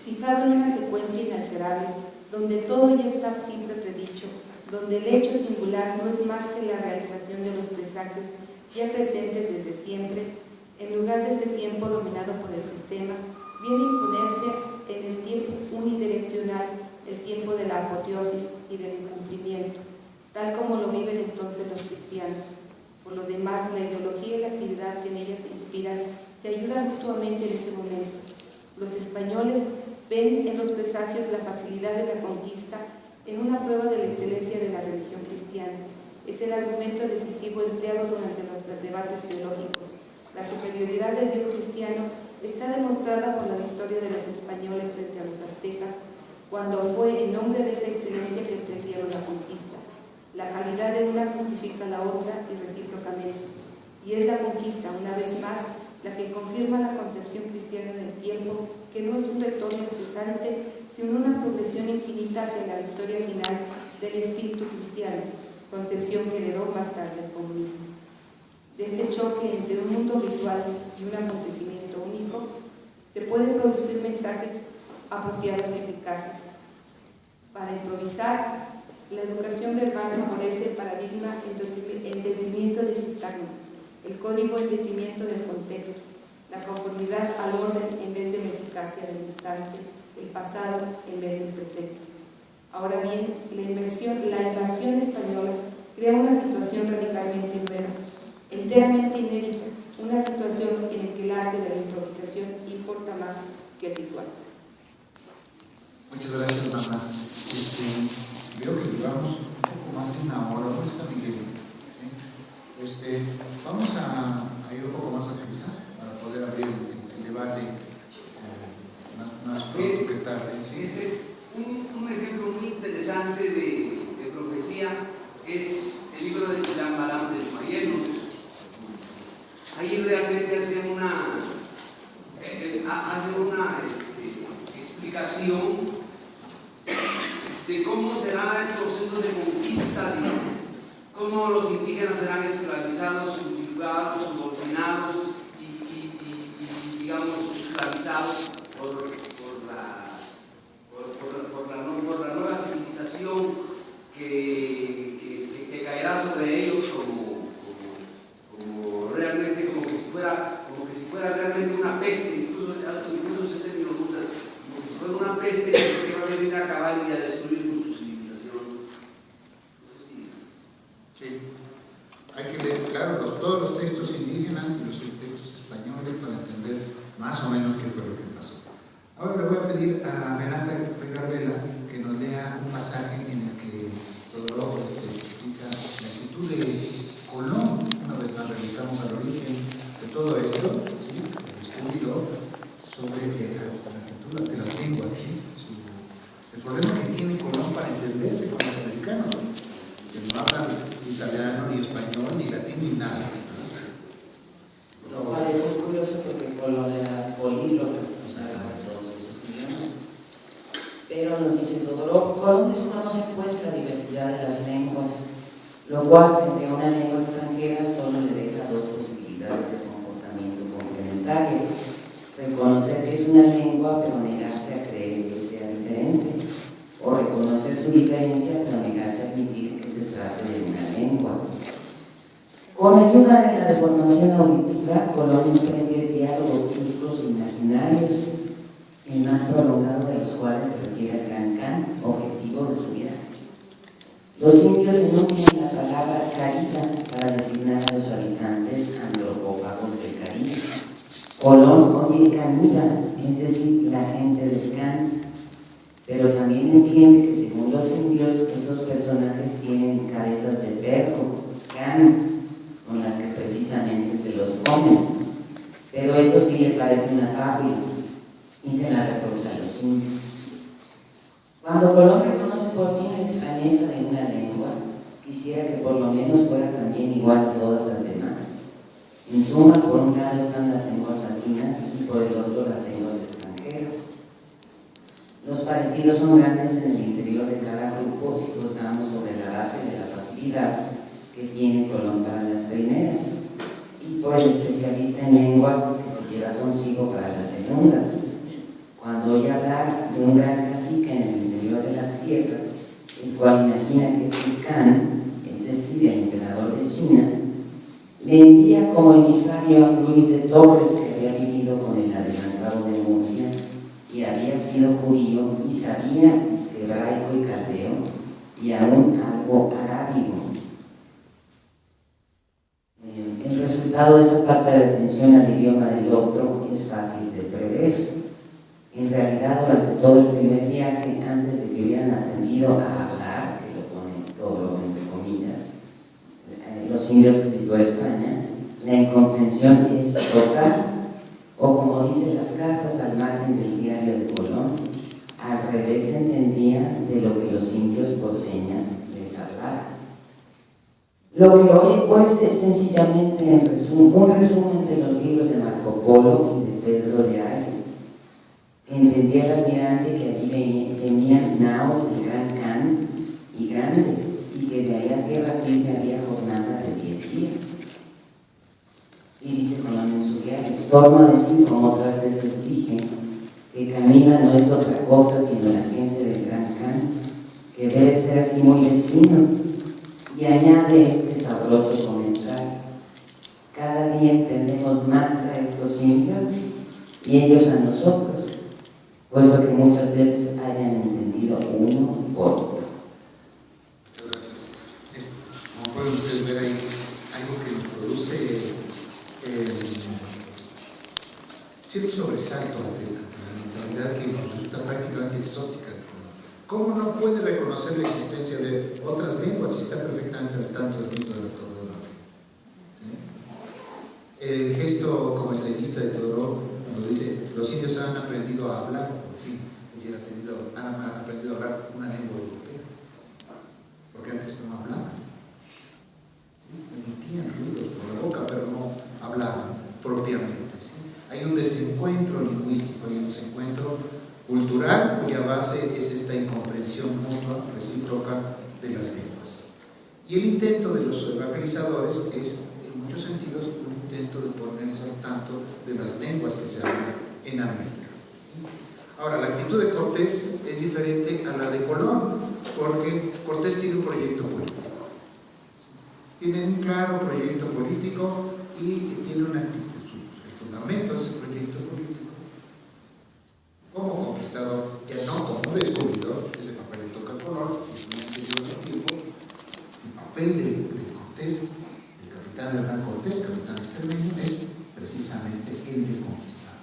fijado en una secuencia inalterable, donde todo ya está siempre predicho, donde el hecho singular no es más que la realización de los presagios ya presentes desde siempre, en lugar de este tiempo dominado por el sistema, viene a imponerse en el tiempo unidireccional, el tiempo de la apoteosis y del incumplimiento, tal como lo viven entonces los cristianos. Por lo demás, la ideología y la actividad que en ella se inspiran se ayudan mutuamente en ese momento. Los españoles ven en los presagios la facilidad de la conquista en una prueba de la excelencia de la religión cristiana. Es el argumento decisivo empleado durante los debates teológicos. La superioridad del Dios cristiano está demostrada por la victoria de los españoles frente a los aztecas, cuando fue en nombre de esa excelencia que emprendieron la conquista. La calidad de una justifica la otra y recíprocamente. Y es la conquista, una vez más, la que confirma la concepción cristiana del tiempo, que no es un retorno incesante, sino una progresión infinita hacia la victoria final del espíritu cristiano, concepción que heredó más tarde el comunismo. De este choque entre un mundo virtual y un acontecimiento único, se pueden producir mensajes apropiados y eficaces. Para improvisar, la educación verbal favorece el paradigma entendimiento del sintagma, el código entendimiento del contexto, la conformidad al orden en vez de la eficacia del instante, el pasado en vez del presente. Ahora bien, la invasión española crea una situación radicalmente nueva, enteramente inédita, una situación en la que el arte de la improvisación importa más que el ritual. Muchas gracias, mamá. Veo que llevamos un poco más de una hora. ¿Dónde está Miguel? Vamos a ir un poco más a prisa para poder abrir el debate más pronto que tarde. ¿Sí? Un ejemplo muy interesante de profecía es el libro de Jean Madame de Mayeno. Ahí realmente hace una explicación de cómo será el proceso de conquista, cómo los indígenas serán esclavizados, subyugados, subordinados y digamos, esclavizados por la nueva civilización que caerá sobre ellos como realmente, como que si fuera realmente una peste, incluso ese término lo usan, como que si fuera una peste que va a venir a acabar y a destruir con su civilización. Sí, hay que leer, claro, todos los textos indígenas y los textos españoles para entender más o menos qué fue lo que pasó. Ahora le voy a pedir a Renata Garbela que nos lea un pasaje en el que Todorov explica la actitud de Colón. Una vez más revisamos al origen de todo esto, ¿sí? El descubridor sobre la actitud de las lenguas, ¿sí? El problema que tiene Colón para entenderse con los americanos, ¿no? Que no hablan italiano, ni español, ni latín, ni nada. Con ayuda de la deformación auditiva, Colón emprende diálogos chuscos e imaginarios, el más prolongado de los cuales se refiere al Gran Can, objetivo de su viaje. Los indios enuncian la palabra Carita para designar a los habitantes antropófagos del Caribe. Colón oye Caníba, es decir, la gente del Can, pero también entiende que según los indios, esos personajes tienen cabezas de perro, can, con las que precisamente se los comen. Pero eso sí le parece una fábula y se la reprocha a los indios. Cuando Colón reconoce por fin la extrañeza de una lengua, quisiera que por lo menos fuera también igual a todas las demás. En suma, por un lado están las lenguas latinas y por el otro las lenguas extranjeras. Los parecidos son grandes en el interior de cada grupo si juzgamos sobre la base de la facilidad que tiene Colón para las primeras y por el especialista en lenguas que se lleva consigo para las segundas. Cuando oye hablar de un gran cacique en el interior de las tierras, el cual imagina que es el Can, es decir, el emperador de China, le envía como emisario a Luis de Torres, que había vivido con el adelantado de Murcia y había sido judío y sabía hebraico y caldeo y aún algo arábigo. El resultado de esa falta de atención al idioma del otro es fácil de prever. En realidad, durante todo el primer viaje, antes de que hubieran aprendido a hablar, que lo pone todo entre comillas, los indios que se a España, la incomprensión es total, o como dicen las cartas al margen del diario de Colón, al revés se entendía de lo que los indios por señas les hablaban. Lo que hoy pues es sencillamente un resumen de los libros de Marco Polo y de Pedro de Aya. Entendía el almirante que allí venían naos del Gran Can y grandes, y que de ahí a tierra firme había jornada de 10 días. Y dice Colón en su diario: torno a decir, como otras veces dije, que Caníba no es otra cosa sino la gente del Gran Can, que debe ser aquí muy vecino. Y añade este sabroso comentario: cada día entendemos más a estos indios y ellos a nosotros, puesto que muchas veces hayan entendido uno por otro. Muchas gracias. Como pueden ustedes ver ahí, algo que nos produce cierto sobresalto ante la mentalidad que nos resulta prácticamente exótica. ¿Cómo no puede reconocer la existencia de otras lenguas si está perfectamente al tanto del mito de la Torre de Babel? ¿Sí? El gesto como ensayista de Teodoro, cuando dice los indios han aprendido a hablar, por fin, es decir, han aprendido a hablar una lengua europea, porque antes no hablaban. ¿Sí? Emitían ruidos por la boca, pero no hablaban propiamente. ¿Sí? Hay un desencuentro lingüístico, hay un desencuentro cultural cuya base es esta incomprensión mutua, recíproca de las lenguas. Y el intento de los evangelizadores es, en muchos sentidos, un intento de ponerse al tanto de las lenguas que se hablan en América. Ahora, la actitud de Cortés es diferente a la de Colón, porque Cortés tiene un proyecto político. Tiene un claro proyecto político y tiene una actitud. El fundamento de ese proyecto político como conquistador, ya no como descubridor, ese papel le toca a Colón, es un anterior tiempo. El papel de Cortés, el capitán Hernán Cortés, capitán extremeño, es precisamente el de conquistar.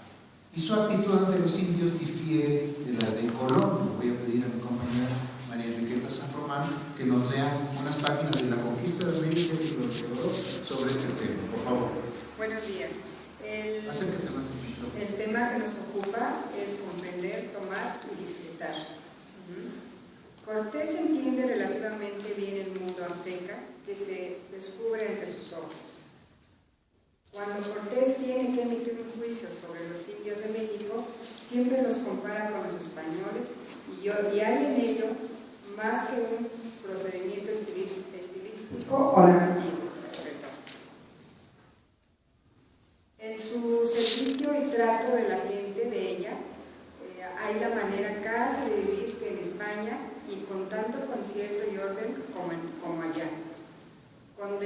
Y su actitud ante los indios difiere de la de Colón. Voy a pedir a mi compañera María Enriqueta San Román que nos lea unas páginas de la conquista de América y los Teodoro sobre este tema, por favor. Buenos días. Acércate más. El tema que nos ocupa es comprender, tomar y disfrutar. Cortés entiende relativamente bien el mundo azteca que se descubre ante sus ojos. Cuando Cortés tiene que emitir un juicio sobre los indios de México, siempre los compara con los españoles y hay en ello más que un procedimiento estilístico o narrativo. En su servicio y trato de la gente de ella, hay la manera casi de vivir que en España y con tanto concierto y orden como allá. Con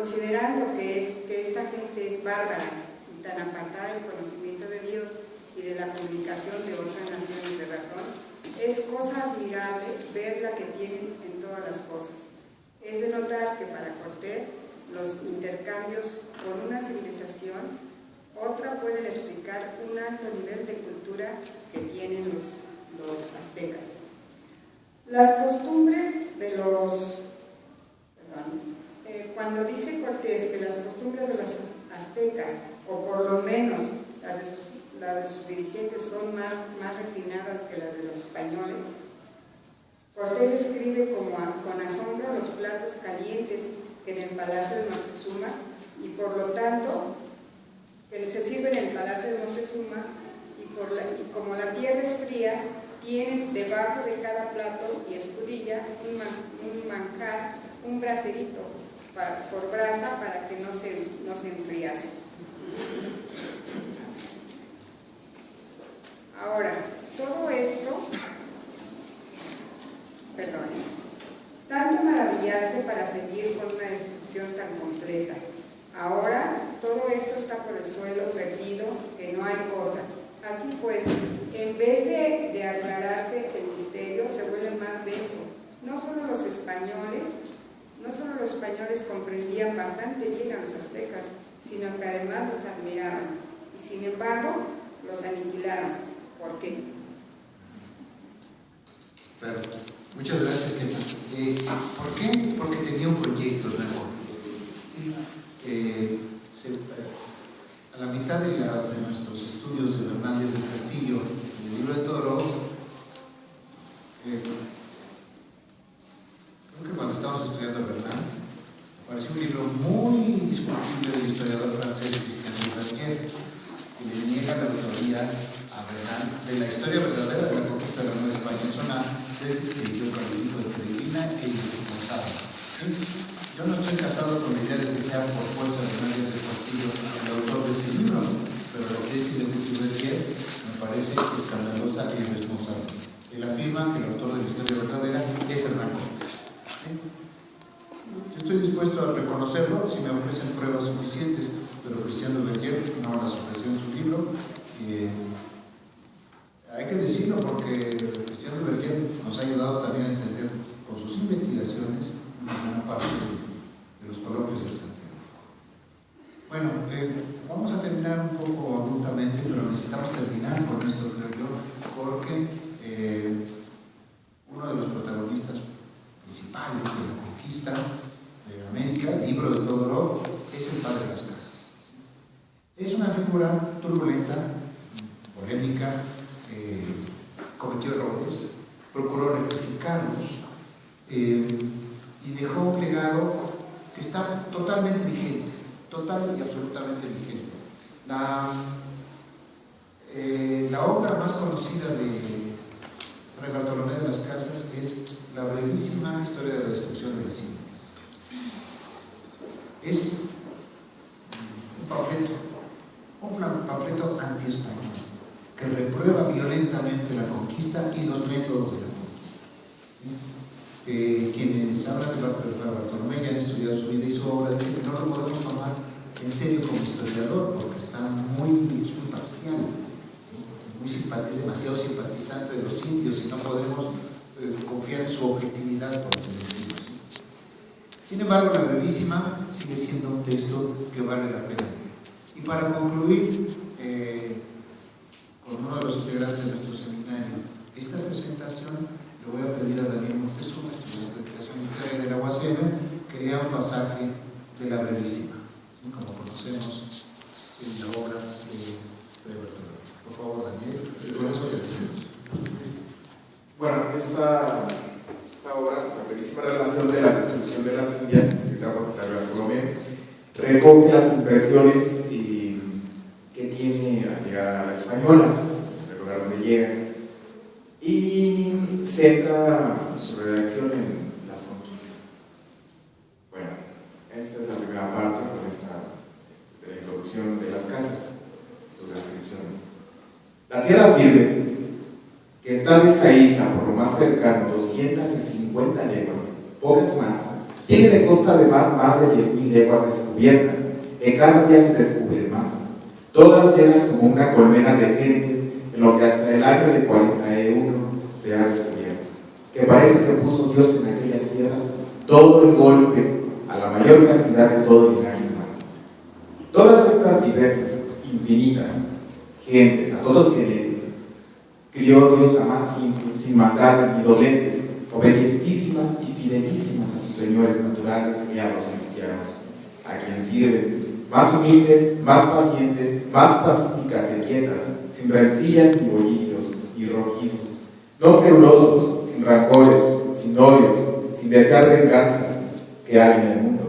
considerando que esta gente es bárbara y tan apartada del conocimiento de Dios y de la comunicación de otras naciones de razón, es cosa admirable ver la que tienen en todas las cosas. Es de notar que para Cortés los intercambios con una civilización, otra pueden explicar un alto nivel de cultura que tienen los aztecas. Las costumbres de los... cuando dice Cortés que las costumbres de los aztecas, o por lo menos las de sus dirigentes, son más refinadas que las de los españoles, Cortés escribe con asombro los platos calientes que en el Palacio de Moctezuma, y por lo tanto, que se sirven en el Palacio de Moctezuma, y como la tierra es fría, tienen debajo de cada plato y escudilla un manjar, un braserito por brasa para que no se enfriase. Ahora, todo esto, tanto maravillarse para seguir con una destrucción tan completa. Ahora, todo esto está por el suelo perdido, que no hay cosa. Así pues, en vez de aclararse el misterio, se vuelve más denso. No solo los españoles comprendían bastante bien a los aztecas, sino que además los admiraban. Y sin embargo, los aniquilaron. ¿Por qué? Claro. Muchas gracias, Gemma. ¿Por qué? Porque tenía un proyecto nuevo. ¿Sí? A la mitad de nuestros estudios de Hernández del Castillo, en el libro de Todorov, creo que cuando estábamos estudiando a Bernal, apareció un libro muy discutible del historiador francés Christian Verdier, que le niega la autoría a Bernal de la historia verdadera de la conquista de la Nueva España. Es una tesis que yo con el hijo de Peregrina e irresponsable. ¿Sí? Yo no estoy casado con la idea de que sea por fuerza de Hernández del Castillo el autor de ese libro, pero la tesis de Verdier me parece escandalosa e irresponsable. Él afirma que el autor de la historia verdadera es Hernán Cortés. ¿Sí? Yo estoy dispuesto a reconocerlo si me ofrecen pruebas suficientes, pero Christian Verdier no las ofreció en su libro. Hay que decirlo porque Christian Verdier nos ha ayudado también a entender con sus investigaciones una gran parte de los coloquios del Tlatelolco. Bueno, vamos a terminar un poco abruptamente, pero necesitamos terminar con esto, creo yo, porque uno de los protagonistas principales de la conquista de América, el libro de Todorov, es el padre de las casas. Es una figura turbulenta, polémica, cometió errores, procuró rectificarlos y dejó un legado que está totalmente vigente, total y absolutamente vigente. La obra más conocida de Fray Bartolomé de las Casas es la brevísima historia de la destrucción de las Indias. Es un panfleto anti-español que reprueba violentamente la conquista y los métodos de la conquista. ¿Sí? Quienes hablan de Bartolomé, ya han estudiado su vida y su obra, dicen que no lo podemos tomar en serio como historiador porque es muy parcial, ¿sí? Es demasiado simpatizante de los indios y no podemos confiar en su objetividad, por así decirlo. ¿Sí? Sin embargo, la brevísima sigue siendo un texto que vale la pena leer. Y para concluir, con uno de los integrantes de nuestro seminario, esta presentación le voy a pedir a Daniel Moctezuma, estudiante de creación literaria de la UACM, que lea un pasaje de la brevísima, ¿sí? Como conocemos en la obra de Bartolomé. Por favor, Daniel, con eso te decimos. Bueno, esta obra, la brevísima relación de la destrucción de las Indias, escrita por Bartolomé, recoge las impresiones que tiene al llegar a la Española, el lugar donde llega, y centra su redacción en las conquistas. Bueno, esta es la primera parte con de la introducción de las casas, sus descripciones. La tierra firme, que está descaída por lo más cercano 250 leguas, pocas más, Tiene de costa de mar más de 10.000 leguas descubiertas, y cada día se descubren más, todas llenas como una colmena de gentes, en lo que hasta el año de 41 se ha descubierto, que parece que puso Dios en aquellas tierras todo el golpe a la mayor cantidad de todo el linaje humano. Todas estas diversas, infinitas gentes, a todo género, crió Dios la más simple, sin maldades ni dobleces, obedientísimas y fidelísimas a sus señores naturales y a los cristianos, a quien sirven, más humildes, más pacientes, más pacíficas y quietas, sin rencillas ni bullicios y rojizos, no querulosos, sin rancores, sin odios, sin desear venganzas que hay en el mundo.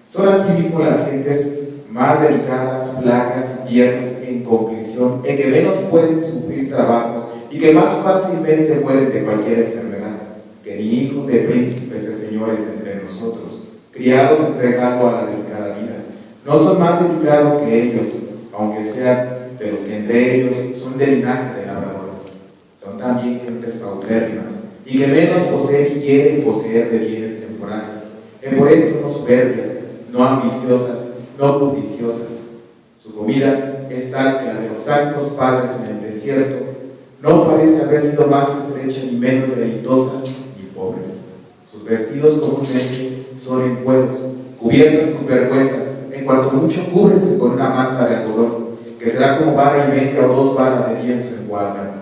Son asimismo las gentes más delicadas, flacas y tiernas en conclusión, en que menos pueden sufrir trabajos y que más fácilmente mueren de cualquier enfermedad, que ni hijos de príncipes y señores entre nosotros, criados entregando a la delicada vida. No son más delicados que ellos, aunque sean de los que entre ellos son de linaje de labradores. Son también gentes paupérrimas, y que menos poseen y quieren poseer de bienes temporales, que por esto no soberbias, no ambiciosas, no codiciosas. Su comida es tal que la de los santos padres en el desierto no parece haber sido más estrecha ni menos deleitosa ni pobre. Sus vestidos comúnmente son en cueros, cubiertas sus vergüenzas, en cuanto mucho cúbrense con una manta de algodón, que será como vara y media o 2 varas de lienzo encuadran.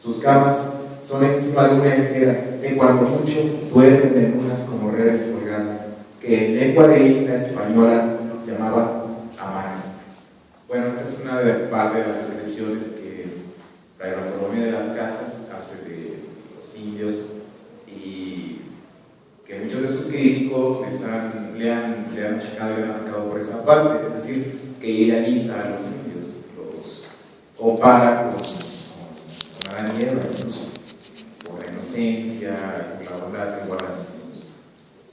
Sus camas son encima de una estera, en cuanto mucho duermen en unas como redes colgadas, que en lengua de isla española llamaba hamanas. Bueno, esta es una parte de las descripciones que Fray Bartolomé de las Casas hace de los indios, y que muchos de sus críticos le han achacado y le han atacado por esa parte, es decir, que idealiza a los indios, los compara con Adán y Eva, incluso por la inocencia, por la bondad que guardan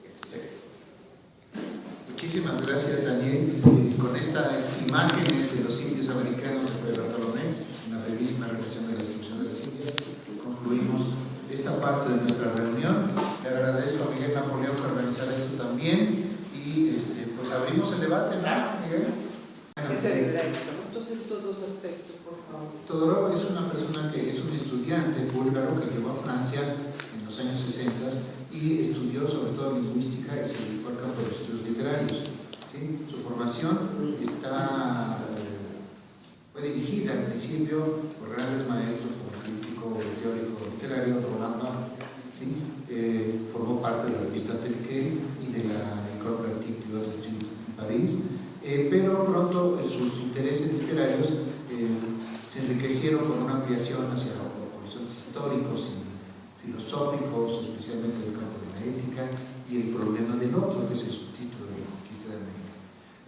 estos seres. Muchísimas gracias, Daniel. Con estas imágenes de los indios americanos de Fray Bartolomé, una brevísima relación de la destrucción de las Indias, concluimos esta parte de nuestra reunión. Le agradezco a Miguel Napoleón por organizar esto también, y pues abrimos el debate, ¿no, Miguel? Entonces, estos dos aspectos, por favor. Todorov es una persona que es un estudiante búlgaro que llegó a Francia en los años 60 y estudió sobre todo lingüística y se dedicó al campo de los estudios literarios. ¿Sí? Su formación fue dirigida al principio por grandes maestros como el crítico teórico literario Roland Barthes. ¿Sí? Formó parte de la revista Perriquet y de la École Pratique d'Études en París, pero pronto sus intereses literarios se enriquecieron con una ampliación hacia horizontes históricos y filosóficos, especialmente del campo de la ética y el problema del otro, que es el subtítulo de la conquista de América.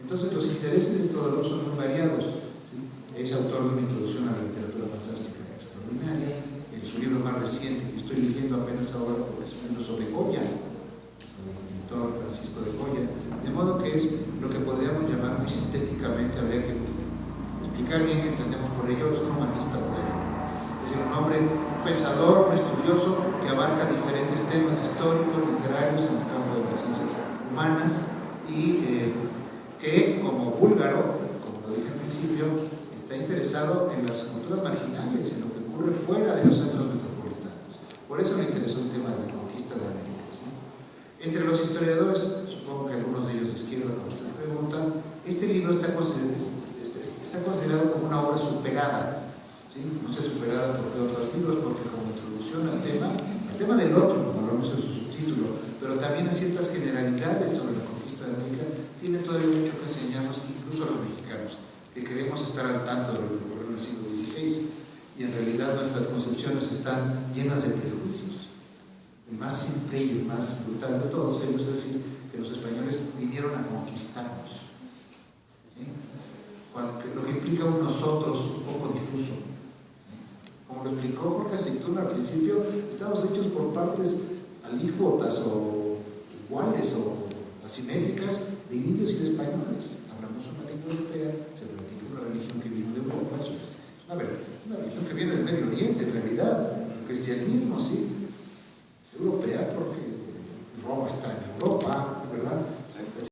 Entonces, los intereses de Todorov son muy variados. ¿Sí? Es autor de una introducción a la literatura fantástica extraordinaria. Su libro más reciente, que estoy leyendo apenas ahora, es un libro sobre Goya, el pintor Francisco de Goya, de modo que es lo que podríamos llamar muy sintéticamente, habría que explicar bien qué entendemos por ello, es un humanista moderno. Es decir, un hombre, un pensador, un estudioso que abarca diferentes temas históricos, literarios en el campo de las ciencias humanas, y que como búlgaro, como lo dije al principio, está interesado en las culturas marginales, en lo que ocurre fuera de los centros metropolitanos. Por eso le interesó el tema de la conquista de América. ¿Sí? Entre los historiadores, supongo que algunos de ellos de izquierda, como usted pregunta, este libro está considerado como una obra superada. ¿Sí? No sé superada por otros libros, porque como introducción al tema del otro, como lo vemos en su subtítulo, pero también a ciertas generalidades sobre la conquista de América, tiene todavía mucho que enseñarnos, incluso a los mexicanos, que queremos estar al tanto de lo que ocurrió en el siglo XVI, y en realidad nuestras concepciones están llenas de prejuicios. El más simple y el más brutal de todos ellos es decir que los españoles vinieron a conquistarnos. ¿Sí? Lo que implica un nosotros un poco difuso. ¿Sí? Como lo explicó Jorge Aceituna al principio, estamos hechos por partes alícuotas o iguales o asimétricas de indios y de españoles. Hablamos una lengua europea, se practica una religión que vino de Europa, eso es una religión que viene del Medio Oriente, en realidad, el cristianismo, sí, es europea porque Roma está